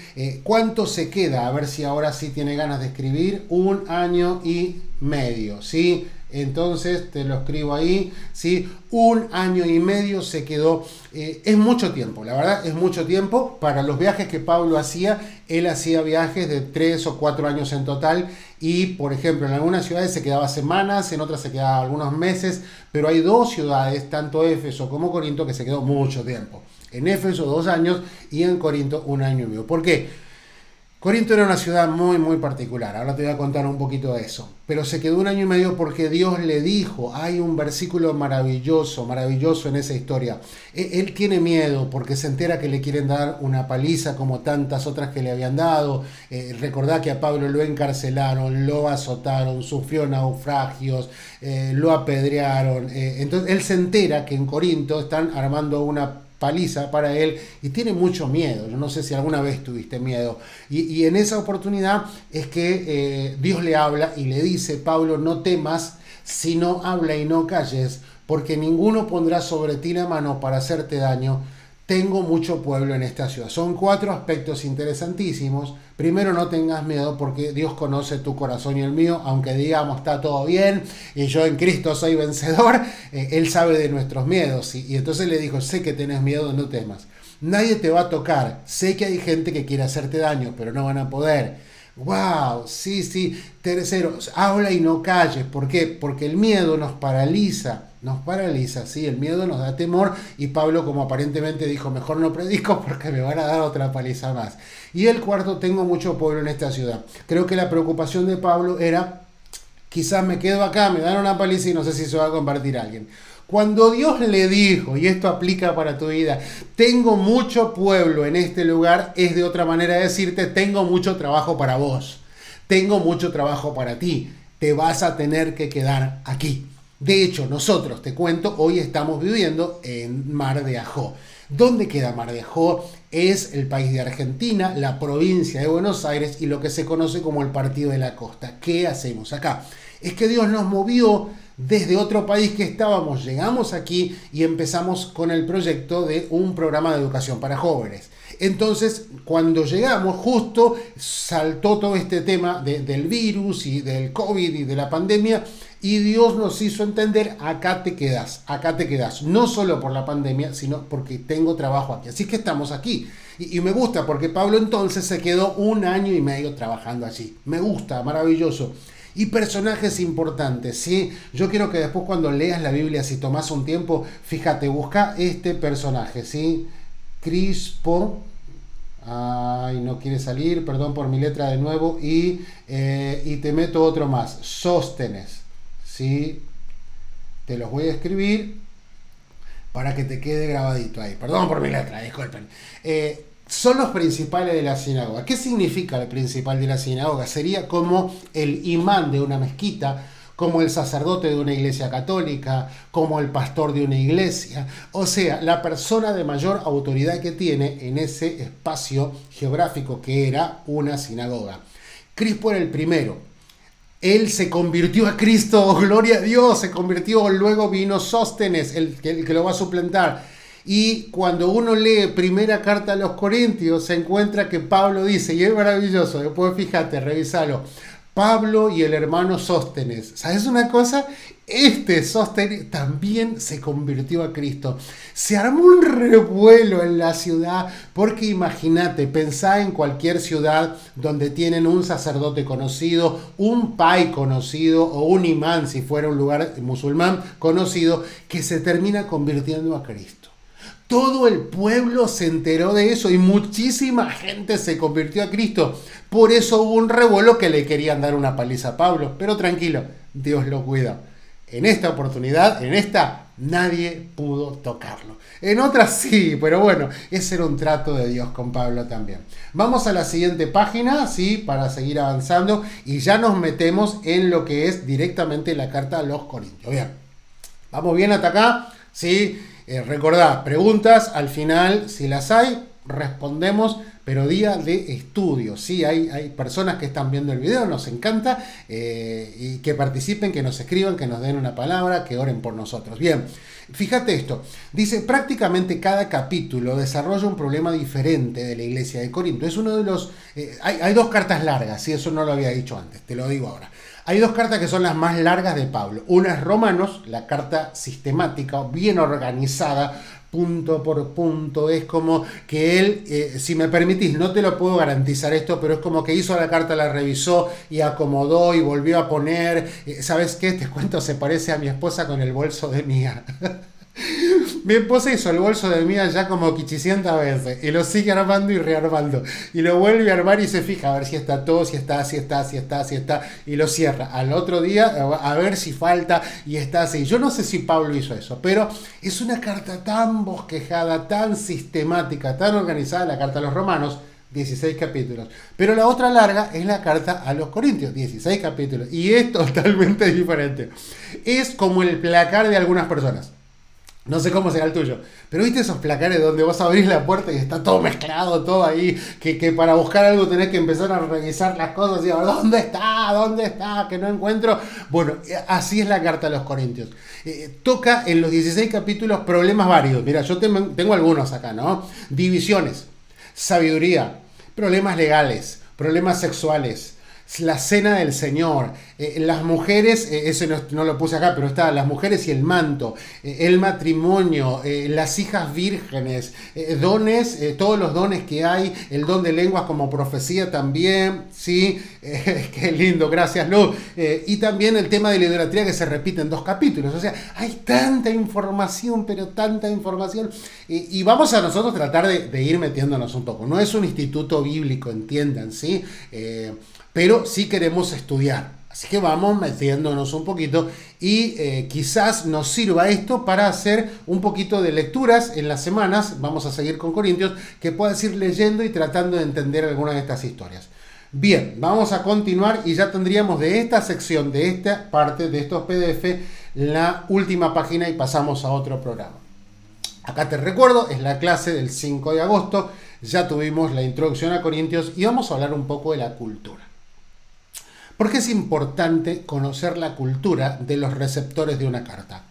¿Cuánto se queda? A ver si ahora sí tiene ganas de escribir. 1 año y medio, ¿sí? Entonces te lo escribo ahí, ¿sí? 1 año y medio se quedó. Es mucho tiempo, la verdad es mucho tiempo para los viajes que Pablo hacía. Él hacía viajes de 3 o 4 años en total y, por ejemplo, en algunas ciudades se quedaba semanas, en otras se quedaba algunos meses, pero hay 2 ciudades, tanto Éfeso como Corinto, que se quedó mucho tiempo. En Éfeso 2 años y en Corinto 1 año y medio. ¿Por qué? Corinto era una ciudad muy, muy particular. Ahora te voy a contar un poquito de eso. Pero se quedó un año y medio porque Dios le dijo. Hay un versículo maravilloso, maravilloso en esa historia. Él tiene miedo porque se entera que le quieren dar una paliza como tantas otras que le habían dado. Recordá que a Pablo lo encarcelaron, lo azotaron, sufrió naufragios, lo apedrearon. Entonces él se entera que en Corinto están armando una paliza para él y tiene mucho miedo. Yo no sé si alguna vez tuviste miedo. Y en esa oportunidad es que Dios le habla y le dice: Pablo, no temas, sino habla y no calles, porque ninguno pondrá sobre ti la mano para hacerte daño. Tengo mucho pueblo en esta ciudad. Son 4 aspectos interesantísimos. Primero, no tengas miedo porque Dios conoce tu corazón y el mío, aunque digamos está todo bien y yo en Cristo soy vencedor, Él sabe de nuestros miedos. Y entonces le dijo: sé que tenés miedo, no temas. Nadie te va a tocar. Sé que hay gente que quiere hacerte daño, pero no van a poder. ¡Wow! Sí, sí. Tercero, habla y no calles. ¿Por qué? Porque el miedo nos paraliza. Nos paraliza, sí, el miedo nos da temor y Pablo, como aparentemente dijo, mejor no predico porque me van a dar otra paliza más. Y el cuarto, tengo mucho pueblo en esta ciudad. Creo que la preocupación de Pablo era: quizás me quedo acá, me dan una paliza y no sé si se va a convertir a alguien. Cuando Dios le dijo, y esto aplica para tu vida, tengo mucho pueblo en este lugar, es de otra manera de decirte: tengo mucho trabajo para vos, tengo mucho trabajo para ti, te vas a tener que quedar aquí. De hecho, nosotros, te cuento, hoy estamos viviendo en Mar de Ajó. ¿Dónde queda Mar de Ajó? Es el país de Argentina, la provincia de Buenos Aires y lo que se conoce como el Partido de la Costa. ¿Qué hacemos acá? Es que Dios nos movió desde otro país que estábamos, llegamos aquí y empezamos con el proyecto de un programa de educación para jóvenes. Entonces, cuando llegamos, justo saltó todo este tema del virus y del COVID y de la pandemia, y Dios nos hizo entender: acá te quedas, no solo por la pandemia, sino porque tengo trabajo aquí. Así que estamos aquí. Y me gusta porque Pablo entonces se quedó 1 año y medio trabajando allí. Me gusta, maravilloso. Y personajes importantes, ¿sí? Yo quiero que después, cuando leas la Biblia, si tomás un tiempo, fíjate, busca este personaje, ¿sí? Crispo. Ay, no quiere salir, perdón por mi letra de nuevo. Y te meto otro más, Sóstenes, ¿sí? Te los voy a escribir para que te quede grabadito ahí. Perdón por mi letra, disculpen. Son los principales de la sinagoga. ¿Qué significa el principal de la sinagoga? Sería como el imán de una mezquita, como el sacerdote de una iglesia católica, como el pastor de una iglesia. O sea, la persona de mayor autoridad que tiene en ese espacio geográfico que era una sinagoga. Crispo era el primero. Él se convirtió a Cristo, gloria a Dios, se convirtió. Luego vino Sóstenes, el que lo va a suplantar. Y cuando uno lee primera carta a los Corintios, se encuentra que Pablo dice, y es maravilloso, después fíjate, revísalo: Pablo y el hermano Sóstenes. ¿Sabes una cosa? Este Sóstenes también se convirtió a Cristo. Se armó un revuelo en la ciudad, porque imagínate, pensá en cualquier ciudad donde tienen un sacerdote conocido, un pai conocido o un imán, si fuera un lugar musulmán conocido, que se termina convirtiendo a Cristo. Todo el pueblo se enteró de eso y muchísima gente se convirtió a Cristo. Por eso hubo un revuelo que le querían dar una paliza a Pablo. Pero tranquilo, Dios lo cuida. En esta oportunidad, nadie pudo tocarlo. En otras sí, pero bueno, ese era un trato de Dios con Pablo también. Vamos a la siguiente página, sí, para seguir avanzando. Y ya nos metemos en lo que es directamente la carta a los Corintios. Bien, ¿vamos bien hasta acá? Sí. Recordad, preguntas al final, si las hay, respondemos, pero día de estudio, ¿sí? Hay personas que están viendo el video, nos encanta, y que participen, que nos escriban, que nos den una palabra, que oren por nosotros. Bien, fíjate esto, dice: prácticamente cada capítulo desarrolla un problema diferente de la iglesia de Corinto. Es uno de los... hay 2 cartas largas, ¿sí? Eso no lo había dicho antes, te lo digo ahora. Hay 2 cartas que son las más largas de Pablo. Una es Romanos, la carta sistemática, bien organizada, punto por punto. Es como que él, si me permitís, no te lo puedo garantizar esto, pero es como que hizo la carta, la revisó y acomodó y volvió a poner. ¿Sabes qué? Te cuento, se parece a mi esposa con el bolso de Mía. Mi esposa hizo el bolso de mía ya como 800 veces y lo sigue armando y rearmando y lo vuelve a armar y se fija a ver si está todo, si está, y lo cierra al otro día a ver si falta y está así. Yo no sé si Pablo hizo eso, pero es una carta tan bosquejada, tan sistemática, tan organizada, la carta a los Romanos, 16 capítulos. Pero la otra larga es la carta a los Corintios, 16 capítulos. Y es totalmente diferente. Es como el placar de algunas personas. No sé cómo será el tuyo, pero viste esos placares donde vos abrís la puerta y está todo mezclado, todo ahí, que para buscar algo tenés que empezar a revisar las cosas y a ver ¿dónde está? Que no encuentro. Bueno, así es la carta a los Corintios. Toca en los 16 capítulos problemas varios. Mira, yo tengo algunos acá, ¿no? Divisiones, sabiduría, problemas legales, problemas sexuales, la cena del Señor, las mujeres, eso no lo puse acá, pero está, las mujeres y el manto, el matrimonio, las hijas vírgenes, dones, todos los dones que hay, el don de lenguas como profecía también, ¿sí? Qué lindo, gracias Lu. Y también el tema de la idolatría que se repite en 2 capítulos, o sea, hay tanta información, pero tanta información, y vamos a nosotros tratar de ir metiéndonos un poco, no es un instituto bíblico, entiendan, ¿sí? Pero sí queremos estudiar. Así que vamos metiéndonos un poquito y quizás nos sirva esto para hacer un poquito de lecturas en las semanas. Vamos a seguir con Corintios, que puedas ir leyendo y tratando de entender algunas de estas historias. Bien, vamos a continuar y ya tendríamos de esta sección, de esta parte, de estos PDF, la última página y pasamos a otro programa. Acá te recuerdo, es la clase del 5 de agosto. Ya tuvimos la introducción a Corintios y vamos a hablar un poco de la cultura. ¿Por qué es importante conocer la cultura de los receptores de una carta?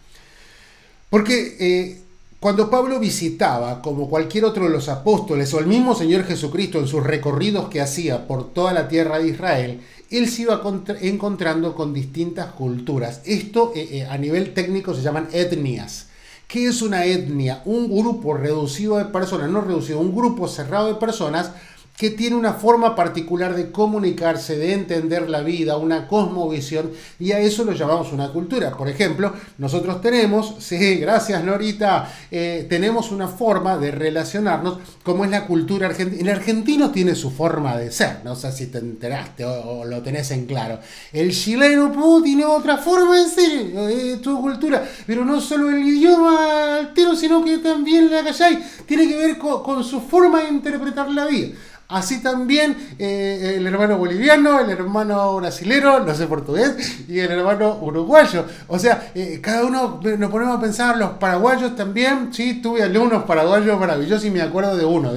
Porque cuando Pablo visitaba, como cualquier otro de los apóstoles o el mismo Señor Jesucristo en sus recorridos que hacía por toda la tierra de Israel, él se iba encontrando con distintas culturas. Esto a nivel técnico se llaman etnias. ¿Qué es una etnia? Un grupo reducido de personas, no reducido, un grupo cerrado de personas que tiene una forma particular de comunicarse, de entender la vida, una cosmovisión, y a eso lo llamamos una cultura. Por ejemplo, nosotros tenemos, sí, gracias Norita, tenemos una forma de relacionarnos como es la cultura argentina. El argentino tiene su forma de ser, no sé si te enteraste o lo tenés en claro. El chileno tiene otra forma de ser, su cultura, pero no solo el idioma altero, sino que también la callay, tiene que ver con su forma de interpretar la vida. Así también el hermano boliviano, el hermano brasilero, no sé portugués, y el hermano uruguayo. O sea, cada uno nos ponemos a pensar, los paraguayos también, sí, tuve alumnos paraguayos maravillosos y me acuerdo de uno,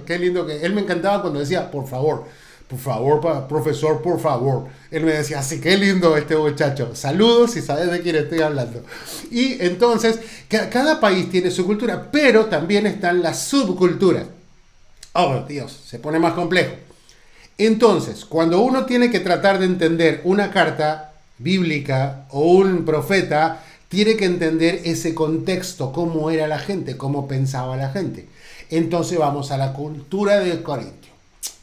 qué lindo que él me encantaba cuando decía, por favor, profesor, por favor. Él me decía, así qué lindo este muchacho. Saludos si sabes de quién estoy hablando. Y entonces, cada país tiene su cultura, pero también están las subculturas. Oh, Dios, se pone más complejo. Entonces, cuando uno tiene que tratar de entender una carta bíblica o un profeta, tiene que entender ese contexto, cómo era la gente, cómo pensaba la gente. Entonces vamos a la cultura de Corintio.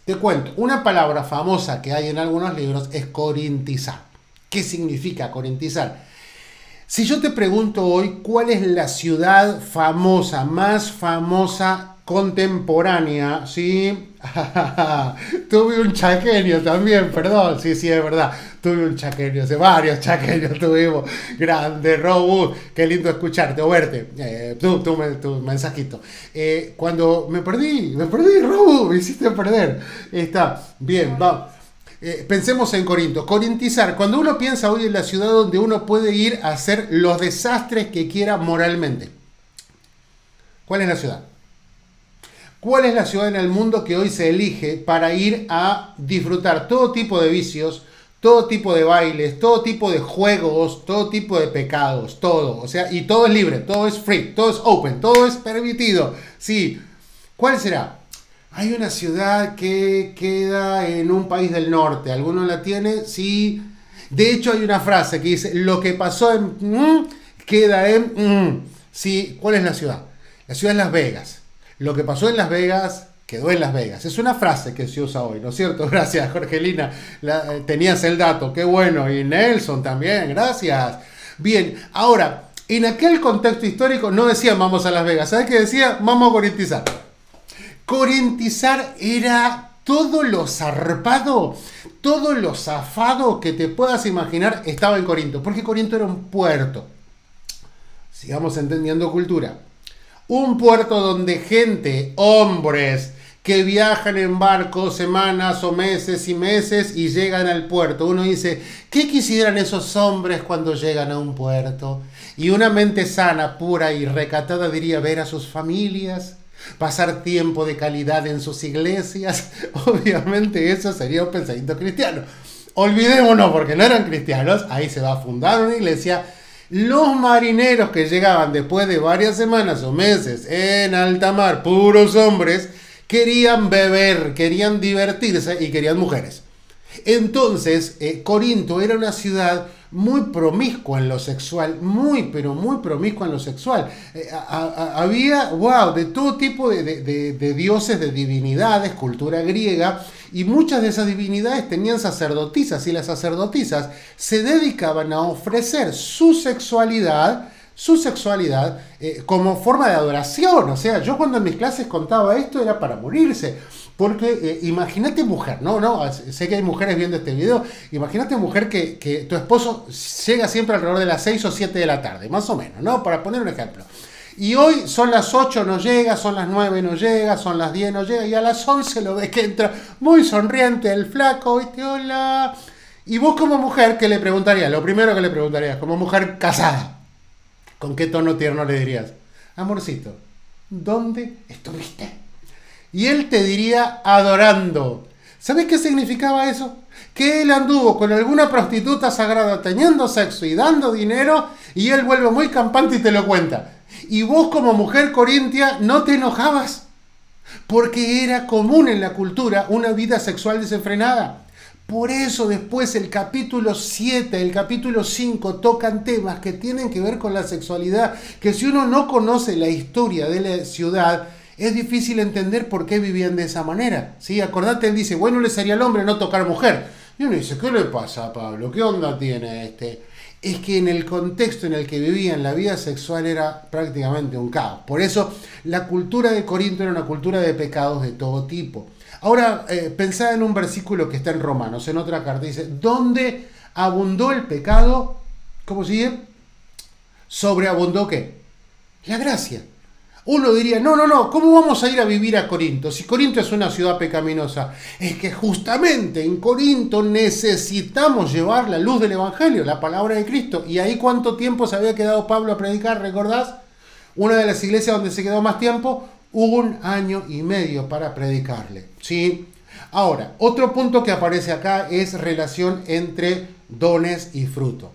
Te cuento, una palabra famosa que hay en algunos libros es corintizar. ¿Qué significa corintizar? Si yo te pregunto hoy, ¿cuál es la ciudad famosa, más famosa contemporánea? ¿Sí? Tuve un chaqueño también, perdón, sí, es verdad. Tuve un chaqueño, varios chaqueños tuvimos. Grande, Robu, qué lindo escucharte o verte. Tu mensajito. Cuando me perdí, Robu, me hiciste perder. Está bien, vamos. Pensemos en Corinto. Corintizar, cuando uno piensa hoy en la ciudad donde uno puede ir a hacer los desastres que quiera moralmente. ¿Cuál es la ciudad? ¿Cuál es la ciudad en el mundo que hoy se elige para ir a disfrutar todo tipo de vicios, todo tipo de bailes, todo tipo de juegos, todo tipo de pecados, todo? O sea, y todo es libre, todo es free, todo es open, todo es permitido. Sí. ¿Cuál será? Hay una ciudad que queda en un país del norte. ¿Alguno la tiene? Sí. De hecho, hay una frase que dice, lo que pasó en... queda en... Sí. ¿Cuál es la ciudad? La ciudad es Las Vegas. Lo que pasó en Las Vegas quedó en Las Vegas. Es una frase que se usa hoy, ¿no es cierto? Gracias, Jorgelina. Tenías el dato. Qué bueno. Y Nelson también. Gracias. Bien. Ahora, En aquel contexto histórico no decían vamos a Las Vegas, ¿sabes qué decía? Vamos a corintizar. Corintizar era todo lo zarpado, todo lo zafado que te puedas imaginar estaba en Corinto, porque Corinto era un puerto. Sigamos entendiendo cultura. Un puerto donde gente, hombres, que viajan en barco semanas o meses y meses y llegan al puerto. Uno dice, ¿qué quisieran esos hombres cuando llegan a un puerto? Y una mente sana, pura y recatada diría ver a sus familias, pasar tiempo de calidad en sus iglesias. Obviamente eso sería un pensamiento cristiano. Olvidémonos, porque no eran cristianos, ahí se va a fundar una iglesia. Los marineros que llegaban después de varias semanas o meses en alta mar, puros hombres, querían beber, querían divertirse y querían mujeres. Entonces, Corinto era una ciudad muy promiscua en lo sexual, pero muy promiscua en lo sexual. Había, de todo tipo de dioses, de divinidades, cultura griega, y muchas de esas divinidades tenían sacerdotisas, y las sacerdotisas se dedicaban a ofrecer su sexualidad como forma de adoración. O sea, yo cuando en mis clases contaba esto era para morirse. Porque imagínate mujer, no, sé que hay mujeres viendo este video, imagínate mujer que tu esposo llega siempre alrededor de las 6 o 7 de la tarde, más o menos, ¿no? Para poner un ejemplo. Y hoy son las 8, no llega, son las 9, no llega, son las 10, no llega, y a las 11 lo ves que entra muy sonriente el flaco, ¿viste? Hola. Y vos como mujer, ¿qué le preguntarías? Lo primero que le preguntarías, como mujer casada, ¿con qué tono tierno le dirías? Amorcito, ¿dónde estuviste? Y él te diría adorando. ¿Sabes qué significaba eso? Que él anduvo con alguna prostituta sagrada teniendo sexo y dando dinero, y él vuelve muy campante y te lo cuenta. Y vos como mujer corintia no te enojabas, porque era común en la cultura una vida sexual desenfrenada. Por eso después el capítulo 7, el capítulo 5 tocan temas que tienen que ver con la sexualidad, que si uno no conoce la historia de la ciudad, es difícil entender por qué vivían de esa manera. ¿Sí? Acordate, él dice, bueno, le sería al hombre no tocar mujer. Y uno dice, ¿qué le pasa a Pablo? ¿Qué onda tiene este? Es que en el contexto en el que vivían, la vida sexual era prácticamente un caos. Por eso la cultura de Corinto era una cultura de pecados de todo tipo. Ahora, pensá en un versículo que está en Romanos, en otra carta, dice, ¿dónde abundó el pecado? ¿Cómo sigue? ¿Sobreabundó qué? La gracia. Uno diría, no, ¿cómo vamos a ir a vivir a Corinto? Si Corinto es una ciudad pecaminosa. Es que justamente en Corinto necesitamos llevar la luz del Evangelio, la palabra de Cristo. ¿Y ahí cuánto tiempo se había quedado Pablo a predicar? ¿Recordás? Una de las iglesias donde se quedó más tiempo, 1 año y medio para predicarle. ¿Sí? Ahora, otro punto que aparece acá es relación entre dones y fruto.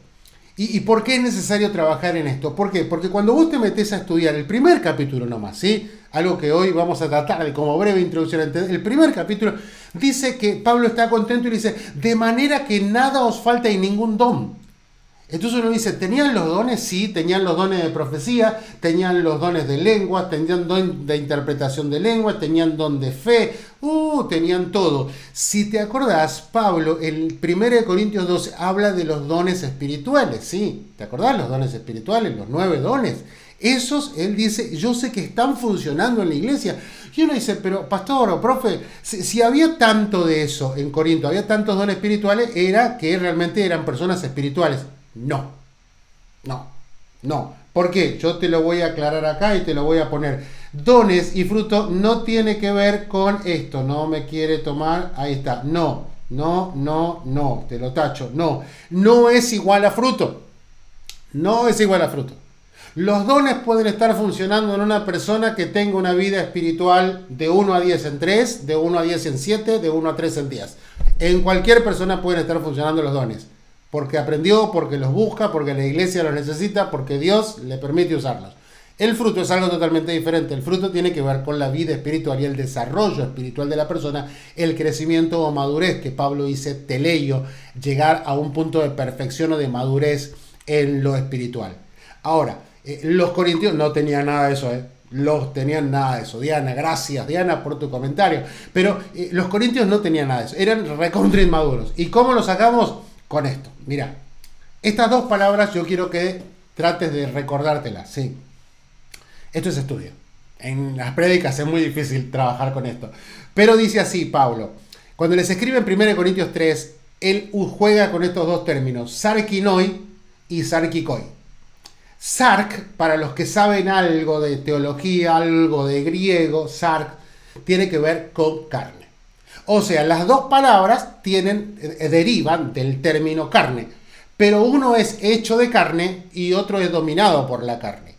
¿Y por qué es necesario trabajar en esto? ¿Por qué? Porque cuando vos te metés a estudiar el primer capítulo nomás, ¿sí? Algo que hoy vamos a tratar de como breve introducción. El primer capítulo dice que Pablo está contento y dice, de manera que nada os falta y ningún don. Entonces uno dice, ¿tenían los dones? Sí, tenían los dones de profecía, tenían los dones de lengua, tenían don de interpretación de lengua, tenían don de fe, tenían todo. Si te acordás, Pablo, en 1 Corintios 12, habla de los dones espirituales, ¿sí? ¿Te acordás? Los dones espirituales, los 9 dones. Esos, él dice, yo sé que están funcionando en la iglesia. Y uno dice, pero pastor o profe, si había tanto de eso en Corinto, había tantos dones espirituales, era que realmente eran personas espirituales. No. ¿Por qué? Yo te lo voy a aclarar acá y te lo voy a poner. Dones y fruto no tiene que ver con esto. No me quiere tomar. Ahí está. No. Te lo tacho. No es igual a fruto. No es igual a fruto. Los dones pueden estar funcionando en una persona que tenga una vida espiritual de 1 a 10 en 3, de 1 a 10 en 7, de 1 a 3 en 10. En cualquier persona pueden estar funcionando los dones. Porque aprendió, porque los busca, porque la iglesia los necesita, porque Dios le permite usarlos. El fruto es algo totalmente diferente. El fruto tiene que ver con la vida espiritual y el desarrollo espiritual de la persona, el crecimiento o madurez, que Pablo dice teleio, llegar a un punto de perfección o de madurez en lo espiritual. Ahora, los corintios no tenían nada de eso, tenían nada de eso. Diana, gracias Diana por tu comentario. Pero los corintios no tenían nada de eso, eran recontra inmaduros. ¿Y cómo lo sacamos? Con esto, mira, estas dos palabras yo quiero que trates de recordártela, sí. Esto es estudio. En las prédicas es muy difícil trabajar con esto. Pero dice así Pablo, cuando les escribe en 1 Corintios 3, él juega con estos dos términos, sarkinoi y sarkikoi. Sark, para los que saben algo de teología, algo de griego, sark, tiene que ver con carne. O sea, las dos palabras derivan del término carne, pero uno es hecho de carne y otro es dominado por la carne.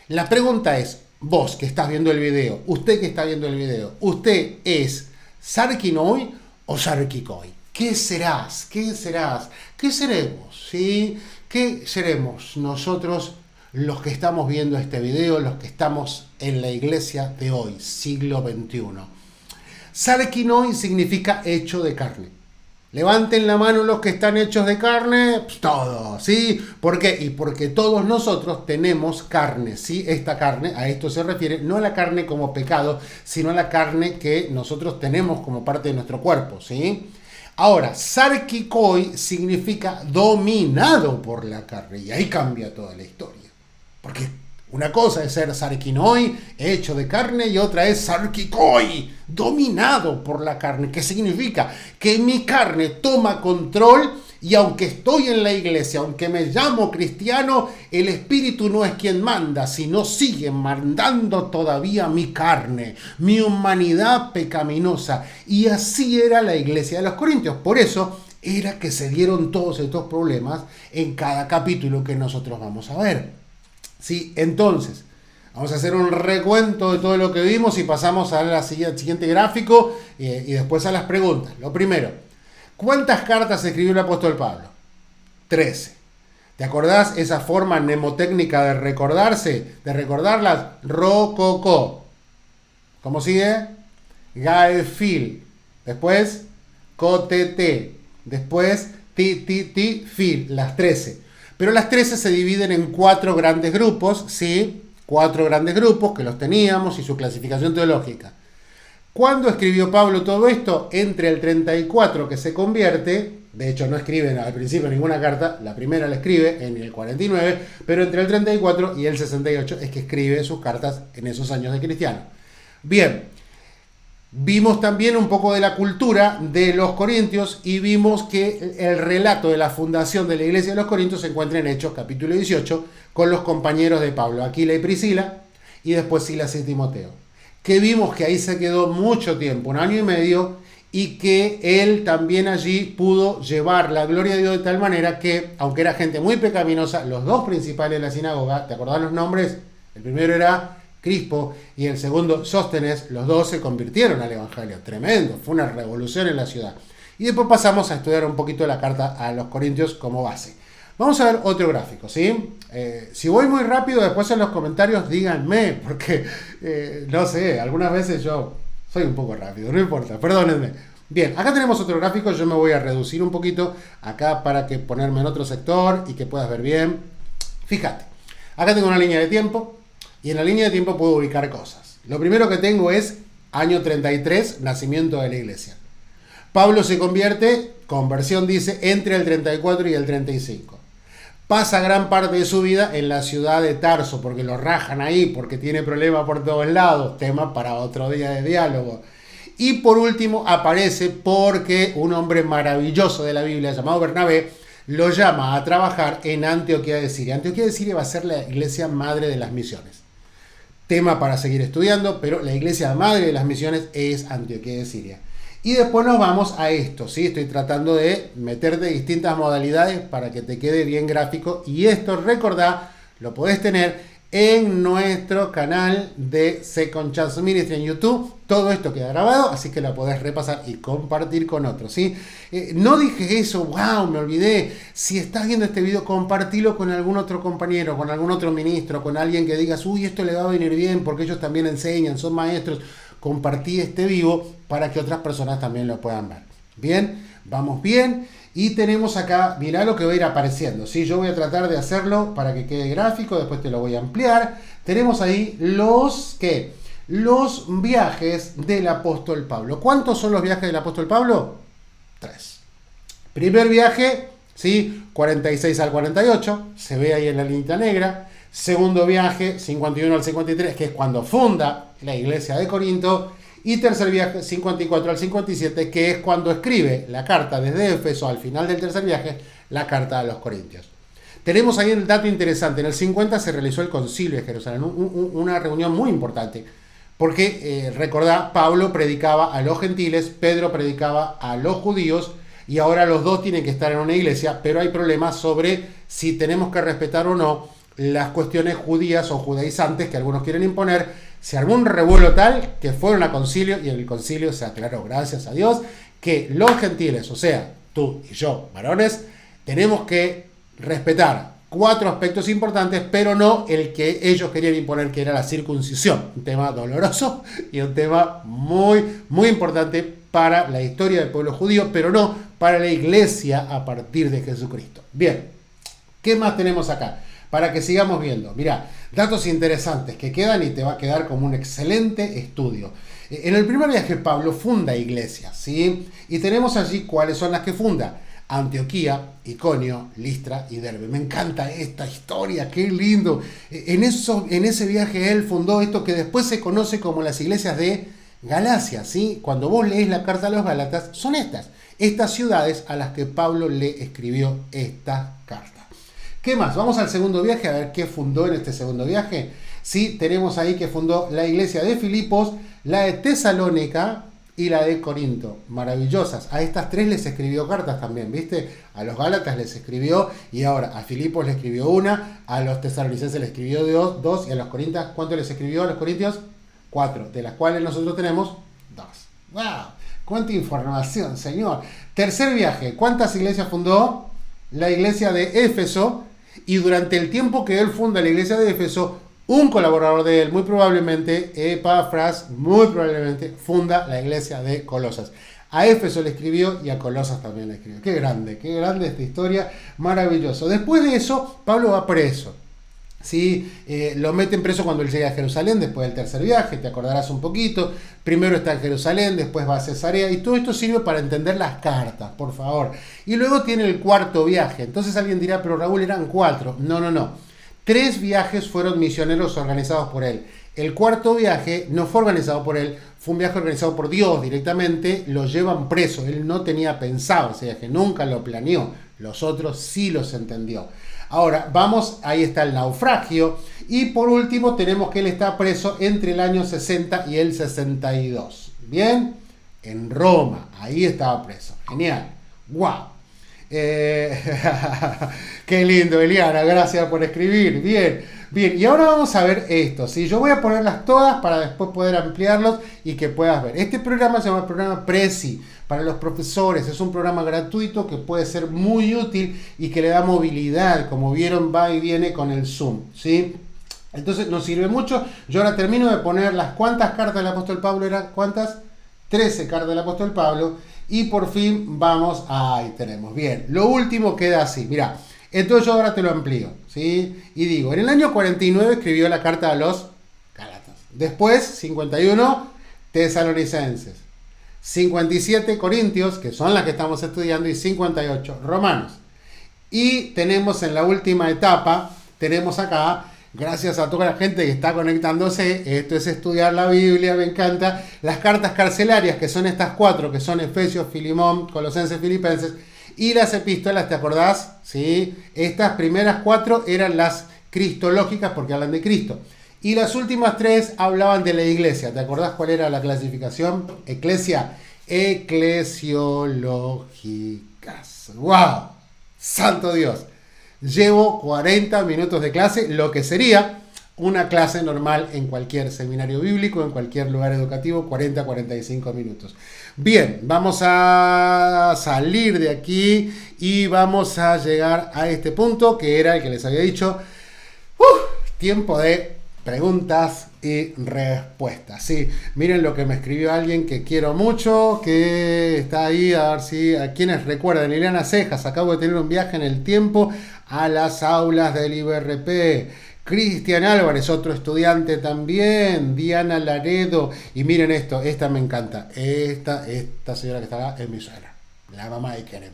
La pregunta es, vos que estás viendo el video, usted que está viendo el video, ¿usted es sarkinoi o sarkikoi? ¿Qué serás? ¿Qué serás? ¿Qué seremos? ¿Sí? ¿Qué seremos nosotros los que estamos viendo este video, los que estamos en la iglesia de hoy, siglo XXI? Sarkinoi significa hecho de carne. Levanten la mano los que están hechos de carne, pues todos, ¿sí? ¿Por qué? Y porque todos nosotros tenemos carne, ¿sí? Esta carne, a esto se refiere, no a la carne como pecado, sino a la carne que nosotros tenemos como parte de nuestro cuerpo, ¿sí? Ahora, sarkikoi significa dominado por la carne, y ahí cambia toda la historia. Porque una cosa es ser sarkinoi, hecho de carne, y otra es sarkikoi, dominado por la carne. ¿Qué significa? Que mi carne toma control y aunque estoy en la iglesia, aunque me llamo cristiano, el espíritu no es quien manda, sino sigue mandando todavía mi carne, mi humanidad pecaminosa. Y así era la iglesia de los Corintios. Por eso era que se dieron todos estos problemas en cada capítulo que nosotros vamos a ver. Sí, entonces, vamos a hacer un recuento de todo lo que vimos y pasamos al siguiente gráfico y después a las preguntas. Lo primero, ¿cuántas cartas escribió el apóstol Pablo? 13. ¿Te acordás esa forma mnemotécnica de recordarse? De recordarlas, rococó. ¿Cómo sigue? Gaefil. Después, cotete. Después, fil. Las 13. Pero las 13 se dividen en 4 grandes grupos, ¿sí? 4 grandes grupos que los teníamos y su clasificación teológica. ¿Cuándo escribió Pablo todo esto? Entre el 34 que se convierte, de hecho no escribe al principio ninguna carta, la primera la escribe en el 49, pero entre el 34 y el 68 es que escribe sus cartas en esos años de cristiano. Bien. Vimos también un poco de la cultura de los corintios y vimos que el relato de la fundación de la iglesia de los Corintios se encuentra en Hechos capítulo 18 con los compañeros de Pablo, Aquila y Priscila, y después Silas y Timoteo. Que vimos que ahí se quedó mucho tiempo, 1 año y medio, y que él también allí pudo llevar la gloria de Dios de tal manera que, aunque era gente muy pecaminosa, los dos principales de la sinagoga, ¿te acordás los nombres? El primero era Crispo y el segundo Sóstenes, los dos se convirtieron al evangelio. Tremendo, fue una revolución en la ciudad. Y después pasamos a estudiar un poquito la carta a los Corintios como base. Vamos a ver otro gráfico, ¿sí? Si voy muy rápido, después en los comentarios díganme, porque no sé, algunas veces yo soy un poco rápido, no importa, perdónenme. Bien, acá tenemos otro gráfico, yo me voy a reducir un poquito acá para que ponerme en otro sector y que puedas ver bien. Fíjate, acá tengo una línea de tiempo. Y en la línea de tiempo puedo ubicar cosas. Lo primero que tengo es año 33, nacimiento de la iglesia. Pablo se convierte, conversión dice, entre el 34 y el 35. Pasa gran parte de su vida en la ciudad de Tarso, porque lo rajan ahí, porque tiene problemas por todos lados. Tema para otro día de diálogo. Y por último aparece porque un hombre maravilloso de la Biblia llamado Bernabé lo llama a trabajar en Antioquía de Siria. Antioquía de Siria va a ser la iglesia madre de las misiones. Tema para seguir estudiando, pero la iglesia madre de las misiones es Antioquía de Siria. Y después nos vamos a esto, ¿sí? Estoy tratando de meterte distintas modalidades para que te quede bien gráfico. Y esto, recordá, lo podés tener en nuestro canal de Second Chance Ministry en YouTube. Todo esto queda grabado, así que lo podés repasar y compartir con otros, ¿sí? No dije eso, wow, me olvidé. Si estás viendo este video, compartilo con algún otro compañero, con algún otro ministro, con alguien que digas, uy, esto le va a venir bien porque ellos también enseñan, son maestros. Compartí este vivo para que otras personas también lo puedan ver. Bien, vamos bien. Y tenemos acá, mirá lo que va a ir apareciendo, ¿sí? Yo voy a tratar de hacerlo para que quede gráfico, después te lo voy a ampliar. Tenemos ahí los viajes del apóstol Pablo. ¿Cuántos son los viajes del apóstol Pablo? 3. Primer viaje ¿sí? 46 al 48, se ve ahí en la línea negra. Segundo viaje, 51 al 53, que es cuando funda la iglesia de Corinto. Y tercer viaje, 54 al 57, que es cuando escribe la carta desde Éfeso al final del tercer viaje, la carta a los Corintios. Tenemos ahí el dato interesante. En el 50 se realizó el concilio de Jerusalén, una reunión muy importante. Porque, recordad, Pablo predicaba a los gentiles, Pedro predicaba a los judíos, y ahora los dos tienen que estar en una iglesia, pero hay problemas sobre si tenemos que respetar o no las cuestiones judías o judaizantes que algunos quieren imponer. Se armó un revuelo tal que fueron a concilio, y en el concilio se aclaró, gracias a Dios, que los gentiles, o sea, tú y yo, varones, tenemos que respetar 4 aspectos importantes, pero no el que ellos querían imponer, que era la circuncisión. Un tema doloroso y un tema muy, muy importante para la historia del pueblo judío, pero no para la iglesia a partir de Jesucristo. Bien, ¿qué más tenemos acá? Para que sigamos viendo. Mirá, datos interesantes que quedan y te va a quedar como un excelente estudio. En el primer viaje Pablo funda iglesias, ¿sí? Y tenemos allí cuáles son las que funda. Antioquía, Iconio, Listra y Derbe. Me encanta esta historia, qué lindo. En ese viaje él fundó esto que después se conoce como las iglesias de Galacia, ¿sí? Cuando vos lees la carta a los Gálatas, son estas ciudades a las que Pablo le escribió esta carta. ¿Qué más? Vamos al segundo viaje a ver qué fundó en este segundo viaje. Sí, tenemos ahí que fundó la iglesia de Filipos, la de Tesalónica y la de Corinto. Maravillosas. A estas 3 les escribió cartas también, ¿viste? A los Gálatas les escribió, y ahora a Filipos le escribió una, a los tesalonicenses le escribió 2, y a los corintios, ¿cuánto les escribió a los corintios? 4, de las cuales nosotros tenemos 2. ¡Wow! ¡Cuánta información, señor! Tercer viaje. ¿Cuántas iglesias fundó? La iglesia de Éfeso. Y durante el tiempo que él funda la iglesia de Éfeso, un colaborador de él, muy probablemente, Epafras, muy probablemente, funda la iglesia de Colosas. A Éfeso le escribió y a Colosas también le escribió. Qué grande esta historia, maravilloso. Después de eso, Pablo va preso. ¿Sí? Lo meten preso cuando él llega a Jerusalén, después del tercer viaje, te acordarás un poquito. Primero está en Jerusalén, después va a Cesarea, y todo esto sirve para entender las cartas, por favor. Y luego tiene el cuarto viaje. Entonces alguien dirá, pero Raúl, eran 4. No. 3 viajes fueron misioneros organizados por él. El cuarto viaje no fue organizado por él, fue un viaje organizado por Dios directamente, lo llevan preso. Él no tenía pensado ese viaje, nunca lo planeó. Los otros sí los entendió. Ahora, vamos, ahí está el naufragio. Y por último tenemos que él está preso entre el año 60 y el 62. ¿Bien? En Roma, ahí estaba preso. Genial. ¡Wow! Qué lindo, Eliana, gracias por escribir. Bien, y ahora vamos a ver esto, ¿sí? Yo voy a ponerlas todas para después poder ampliarlos y que puedas ver. Este programa se llama el programa Prezi para los profesores. Es un programa gratuito que puede ser muy útil y que le da movilidad. Como vieron, va y viene con el Zoom, ¿sí? Entonces nos sirve mucho. Yo ahora termino de poner las cuantas cartas del apóstol Pablo eran, ¿cuántas? 13 cartas del apóstol Pablo. Y por fin vamos, ahí tenemos, bien, lo último queda así, mirá, entonces yo ahora te lo amplío, ¿sí? Y digo, en el año 49 escribió la carta a los Gálatas, después 51 tesalonicenses, 57 corintios, que son las que estamos estudiando, y 58 romanos. Y tenemos en la última etapa, tenemos acá, gracias a toda la gente que está conectándose, esto es estudiar la Biblia, me encanta, las cartas carcelarias, que son estas 4, que son Efesios, Filimón, Colosenses, Filipenses, y las epístolas, ¿te acordás? ¿Sí? Estas primeras 4 eran las cristológicas porque hablan de Cristo. Y las últimas 3 hablaban de la iglesia. ¿Te acordás cuál era la clasificación? Eclesia, eclesiológicas. ¡Wow! ¡Santo Dios! Llevo 40 minutos de clase, lo que sería una clase normal en cualquier seminario bíblico, en cualquier lugar educativo, 40-45 minutos. Bien, vamos a salir de aquí y vamos a llegar a este punto que era el que les había dicho. Tiempo de preguntas y respuestas. Sí, miren lo que me escribió alguien que quiero mucho, que está ahí, a ver si a quienes recuerdan. Liliana Cejas, acabo de tener un viaje en el tiempo a las aulas del IBRP. Cristian Álvarez, otro estudiante también. Diana Laredo. Y miren esto, esta me encanta. Esta señora que está acá es mi suegra, la mamá de Kerem.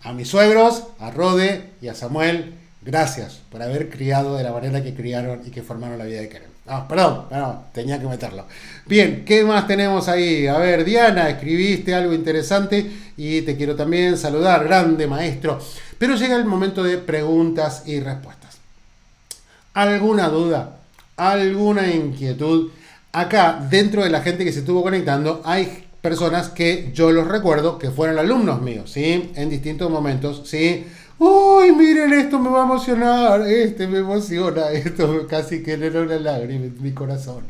A mis suegros, a Rode y a Samuel, gracias por haber criado de la manera que criaron y que formaron la vida de Keren. Perdón, tenía que meterlo. Bien, ¿qué más tenemos ahí? A ver, Diana, escribiste algo interesante y te quiero también saludar, grande maestro. Pero llega el momento de preguntas y respuestas. ¿Alguna duda? ¿Alguna inquietud? Acá, dentro de la gente que se estuvo conectando, hay personas que yo los recuerdo que fueron alumnos míos, ¿sí? En distintos momentos, ¿sí? ¡Uy, miren, esto me va a emocionar! Me emociona, esto casi que le da una lágrima en mi corazón.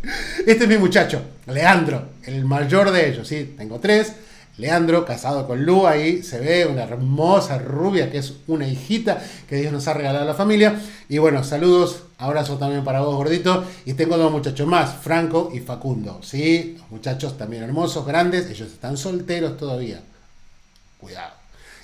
Este es mi muchacho, Leandro, el mayor de ellos, ¿sí? Tengo 3. Leandro, casado con Lu, ahí se ve una hermosa rubia que es una hijita que Dios nos ha regalado a la familia. Y bueno, saludos, abrazo también para vos, gordito. Y tengo 2 muchachos más, Franco y Facundo, ¿sí? Los muchachos también hermosos, grandes, ellos están solteros todavía. Cuidado.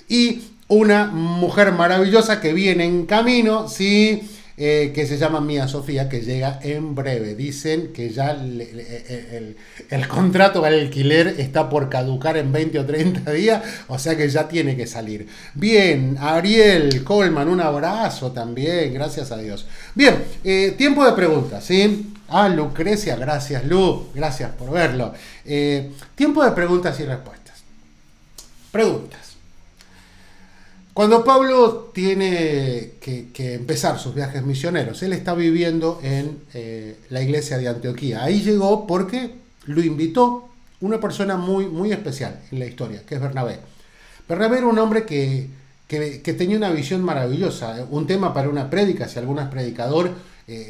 Y una mujer maravillosa que viene en camino, ¿sí? Que se llama Mía Sofía, que llega en breve. Dicen que ya el contrato al alquiler está por caducar en 20 o 30 días, o sea que ya tiene que salir. Bien, Ariel Coleman, un abrazo también, gracias a Dios. Bien, tiempo de preguntas, ¿sí? Lucrecia, gracias Lu, gracias por verlo. Tiempo de preguntas y respuestas. Preguntas. Cuando Pablo tiene que empezar sus viajes misioneros, él está viviendo en la iglesia de Antioquía. Ahí llegó porque lo invitó una persona muy, muy especial en la historia, que es Bernabé. Bernabé era un hombre que tenía una visión maravillosa, un tema para una prédica, si alguno es predicador.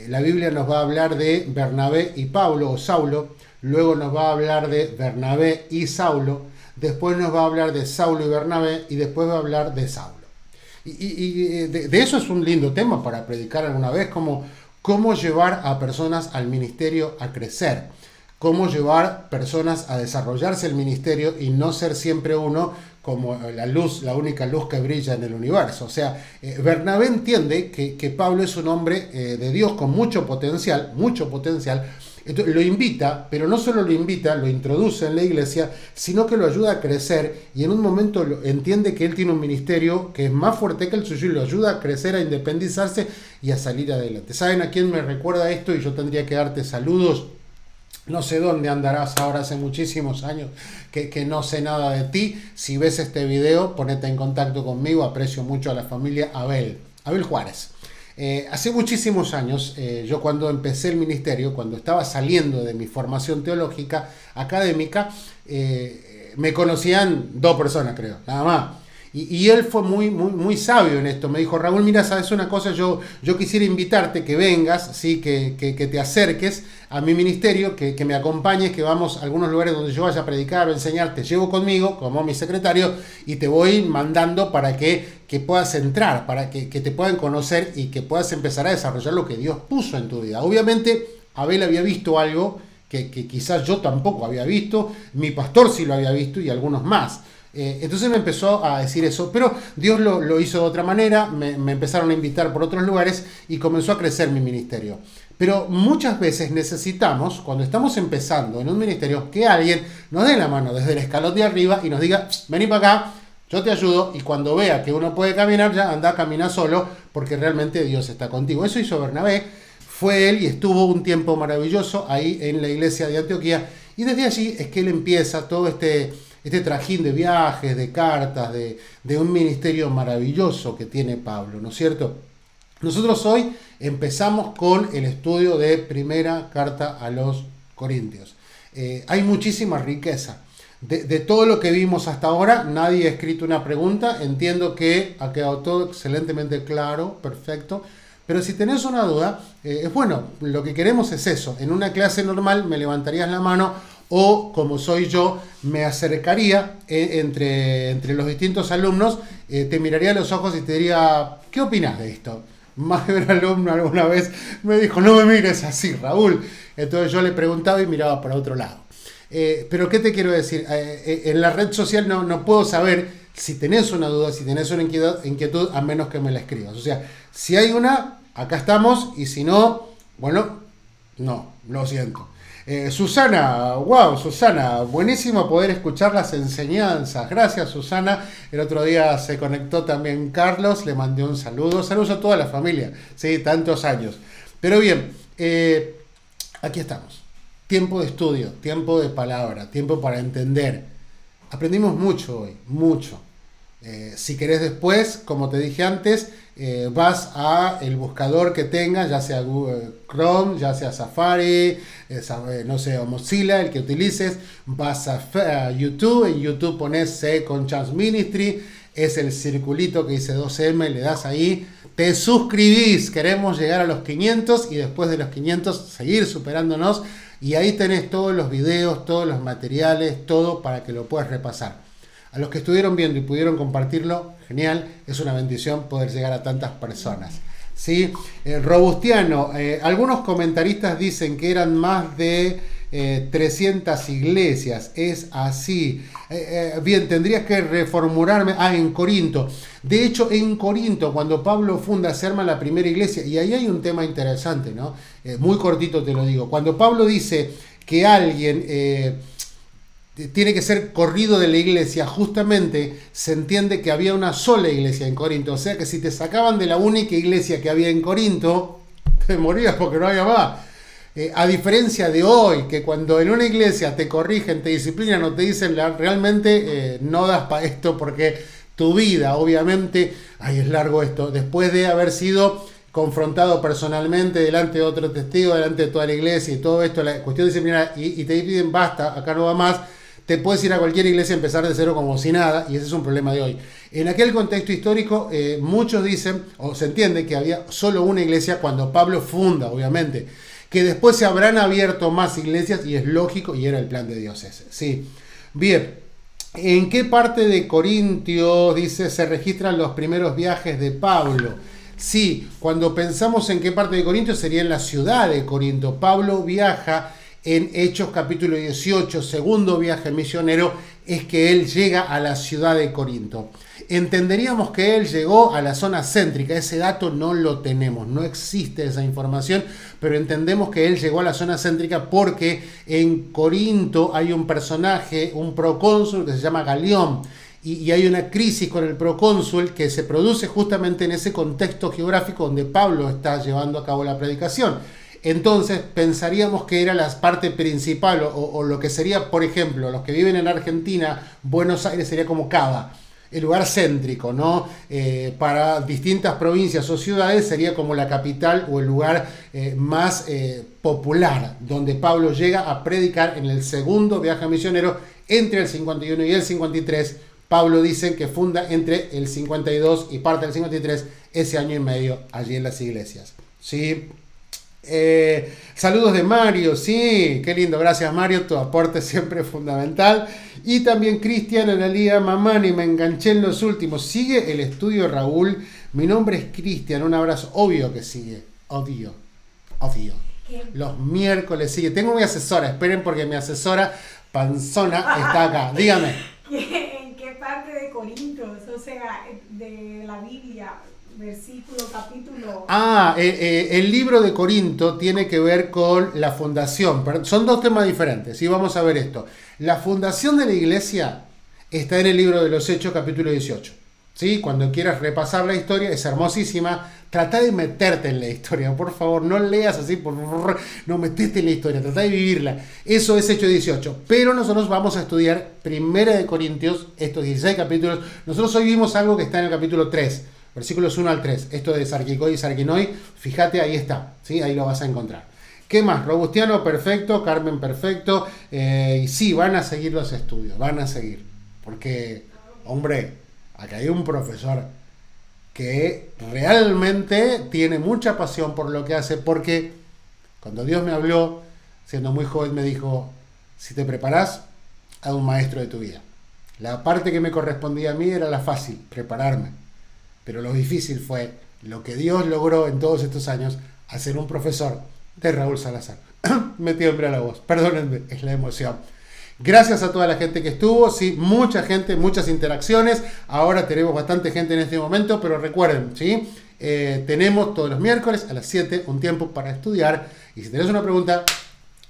La Biblia nos va a hablar de Bernabé y Pablo, o Saulo, luego nos va a hablar de Bernabé y Saulo, después nos va a hablar de Saulo y Bernabé, y después va a hablar de Saulo. Y de eso es un lindo tema para predicar alguna vez, como cómo llevar a personas al ministerio a crecer, cómo llevar personas a desarrollarse el ministerio y no ser siempre uno como la luz, la única luz que brilla en el universo. O sea, Bernabé entiende que Pablo es un hombre de Dios con mucho potencial, entonces lo invita, pero no solo lo invita, lo introduce en la iglesia, sino que lo ayuda a crecer y en un momento entiende que él tiene un ministerio que es más fuerte que el suyo y lo ayuda a crecer, a independizarse y a salir adelante. ¿Saben a quién me recuerda esto? Y yo tendría que darte saludos. No sé dónde andarás ahora, hace muchísimos años que no sé nada de ti. Si ves este video, ponete en contacto conmigo. Aprecio mucho a la familia Abel Juárez. Hace muchísimos años, yo cuando empecé el ministerio, cuando estaba saliendo de mi formación teológica, académica, me conocían 2 personas, creo, nada más. Y él fue muy sabio en esto. Me dijo, Raúl, mira, sabes una cosa, yo quisiera invitarte, que vengas, ¿sí? que te acerques a mi ministerio, que me acompañes, que vamos a algunos lugares donde yo vaya a predicar o enseñar, te llevo conmigo como mi secretario y te voy mandando para que puedas entrar, para que te puedan conocer y que puedas empezar a desarrollar lo que Dios puso en tu vida. Obviamente, Abel había visto algo que quizás yo tampoco había visto, mi pastor sí lo había visto y algunos más. Entonces me empezó a decir eso, pero Dios lo hizo de otra manera, me empezaron a invitar por otros lugares y comenzó a crecer mi ministerio. Pero muchas veces necesitamos, cuando estamos empezando en un ministerio, que alguien nos dé la mano desde el escalón de arriba y nos diga, vení para acá, yo te ayudo, y cuando vea que uno puede caminar, ya anda a caminar solo, porque realmente Dios está contigo. Eso hizo Bernabé, fue él y estuvo un tiempo maravilloso ahí en la iglesia de Antioquía, y desde allí es que él empieza todo este trajín de viajes, de cartas, de un ministerio maravilloso que tiene Pablo, ¿no es cierto? Nosotros hoy empezamos con el estudio de primera carta a los Corintios. Hay muchísima riqueza. De todo lo que vimos hasta ahora, nadie ha escrito una pregunta. Entiendo que ha quedado todo excelentemente claro, perfecto. Pero si tenés una duda, es bueno, lo que queremos es eso. En una clase normal me levantarías la mano, o como soy yo, me acercaría entre los distintos alumnos, te miraría a los ojos y te diría, ¿qué opinas de esto? Más de un alumno alguna vez me dijo, no me mires así, Raúl. Entonces yo le preguntaba y miraba para otro lado. Pero ¿qué te quiero decir? En la red social no puedo saber si tenés una duda, si tenés una inquietud, a menos que me la escribas. O sea, si hay una, acá estamos, y si no, bueno, no, lo siento. Susana, wow, Susana, buenísimo poder escuchar las enseñanzas. Gracias, Susana. El otro día se conectó también Carlos, le mandé un saludo. Saludos a toda la familia, sí, tantos años. Pero bien, aquí estamos. Tiempo de estudio, tiempo de palabra, tiempo para entender. Aprendimos mucho hoy, mucho. Si querés después, como te dije antes, vas a el buscador que tengas, ya sea Google Chrome, ya sea Safari, no sé, o Mozilla, el que utilices, vas a YouTube, en YouTube pones Second Chance Ministry, es el circulito que dice 2M, le das ahí, te suscribís, queremos llegar a los 500 y después de los 500 seguir superándonos, y ahí tenés todos los videos, todos los materiales, todo para que lo puedas repasar. A los que estuvieron viendo y pudieron compartirlo, genial, es una bendición poder llegar a tantas personas. ¿Sí? Robustiano, algunos comentaristas dicen que eran más de 300 iglesias, es así. Bien, tendrías que reformularme. En Corinto. De hecho, en Corinto, cuando Pablo funda, se arma la primera iglesia, y ahí hay un tema interesante, ¿no? Muy cortito te lo digo. Cuando Pablo dice que alguien tiene que ser corrido de la iglesia, justamente se entiende que había una sola iglesia en Corinto, o sea que si te sacaban de la única iglesia que había en Corinto, te morías porque no había más. A diferencia de hoy, que cuando en una iglesia te corrigen, te disciplinan o te dicen realmente no das para esto porque tu vida, obviamente, es largo esto, después de haber sido confrontado personalmente delante de otro testigo, delante de toda la iglesia y todo esto, la cuestión disciplinaria, y te piden basta, acá no va más, te puedes ir a cualquier iglesia y empezar de cero como si nada, y ese es un problema de hoy. En aquel contexto histórico, muchos dicen, o se entiende que había solo una iglesia cuando Pablo funda, obviamente, que después se habrán abierto más iglesias, y es lógico, y era el plan de Dios ese. Sí. Bien, ¿en qué parte de Corintios, dice, se registran los primeros viajes de Pablo? Sí, cuando pensamos en qué parte de Corintios, sería en la ciudad de Corinto. Pablo viaja en Hechos capítulo 18, segundo viaje misionero, es que él llega a la ciudad de Corinto. Entenderíamos que él llegó a la zona céntrica, ese dato no lo tenemos, no existe esa información, pero entendemos que él llegó a la zona céntrica porque en Corinto hay un personaje, un procónsul que se llama Galión, y hay una crisis con el procónsul que se produce justamente en ese contexto geográfico donde Pablo está llevando a cabo la predicación. Entonces pensaríamos que era la parte principal o lo que sería, por ejemplo, los que viven en Argentina, Buenos Aires sería como Cava, el lugar céntrico, ¿no? Para distintas provincias o ciudades sería como la capital o el lugar más popular, donde Pablo llega a predicar en el segundo viaje misionero entre el 51 y el 53. Pablo dice que funda entre el 52 y parte del 53, ese año y medio allí en las iglesias. ¿Sí? Saludos de Mario, sí, qué lindo, gracias Mario, tu aporte siempre es fundamental. Y también Cristian Analía Mamani, me enganché en los últimos. Sigue el estudio, Raúl. Mi nombre es Cristian, un abrazo. Obvio que sigue, obvio. Los miércoles sigue. Tengo mi asesora, esperen porque mi asesora Panzona está acá. Dígame. ¿En qué parte de Corintios? O sea, de la Biblia. Versículo, capítulo. El libro de Corinto tiene que ver con la fundación. Son dos temas diferentes. Y vamos a ver esto. La fundación de la iglesia está en el libro de los Hechos, capítulo 18. ¿Sí? Cuando quieras repasar la historia, es hermosísima. Trata de meterte en la historia, por favor. No leas así, no metete en la historia. Trata de vivirla. Eso es Hechos 18. Pero nosotros vamos a estudiar Primera de Corintios, estos 16 capítulos. Nosotros hoy vimos algo que está en el capítulo 3. Versículos 1 al 3, esto de Sarquicoi y Sarquinoi, fíjate, ahí está, ¿sí? Ahí lo vas a encontrar. ¿Qué más? Robustiano, perfecto, Carmen, perfecto, y sí, van a seguir los estudios, van a seguir, porque, hombre, acá hay un profesor que realmente tiene mucha pasión por lo que hace, porque cuando Dios me habló, siendo muy joven, me dijo, si te preparás, haz un maestro de tu vida. La parte que me correspondía a mí era la fácil, prepararme. Pero lo difícil fue lo que Dios logró en todos estos años, hacer un profesor de Raúl Salazar. Me tiembla la voz, perdónenme, es la emoción. Gracias a toda la gente que estuvo, sí, mucha gente, muchas interacciones. Ahora tenemos bastante gente en este momento, pero recuerden, ¿sí? Tenemos todos los miércoles a las 7 un tiempo para estudiar. Y si tenés una pregunta,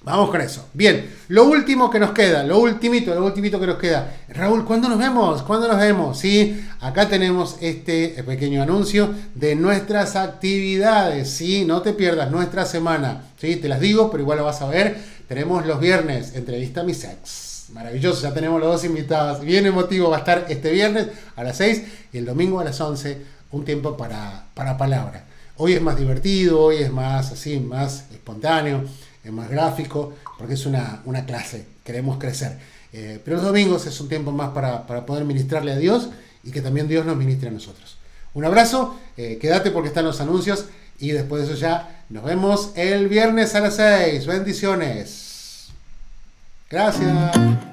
Vamos con eso. Bien, lo último que nos queda, lo ultimito que nos queda. Raúl, ¿cuándo nos vemos? ¿Cuándo nos vemos? Sí, acá tenemos este pequeño anuncio de nuestras actividades. Sí, no te pierdas nuestra semana. Sí, te las digo, pero igual lo vas a ver. Tenemos los viernes, entrevista a mi sex. Maravilloso, ya tenemos los dos invitados. Bien emotivo va a estar este viernes a las 6 y el domingo a las 11, un tiempo para palabra. Hoy es más divertido, hoy es más así, más espontáneo. Es más gráfico, porque es una clase, queremos crecer. Pero los domingos es un tiempo más para poder ministrarle a Dios y que también Dios nos ministre a nosotros. Un abrazo, quédate porque están los anuncios y después de eso ya nos vemos el viernes a las 6. Bendiciones. Gracias.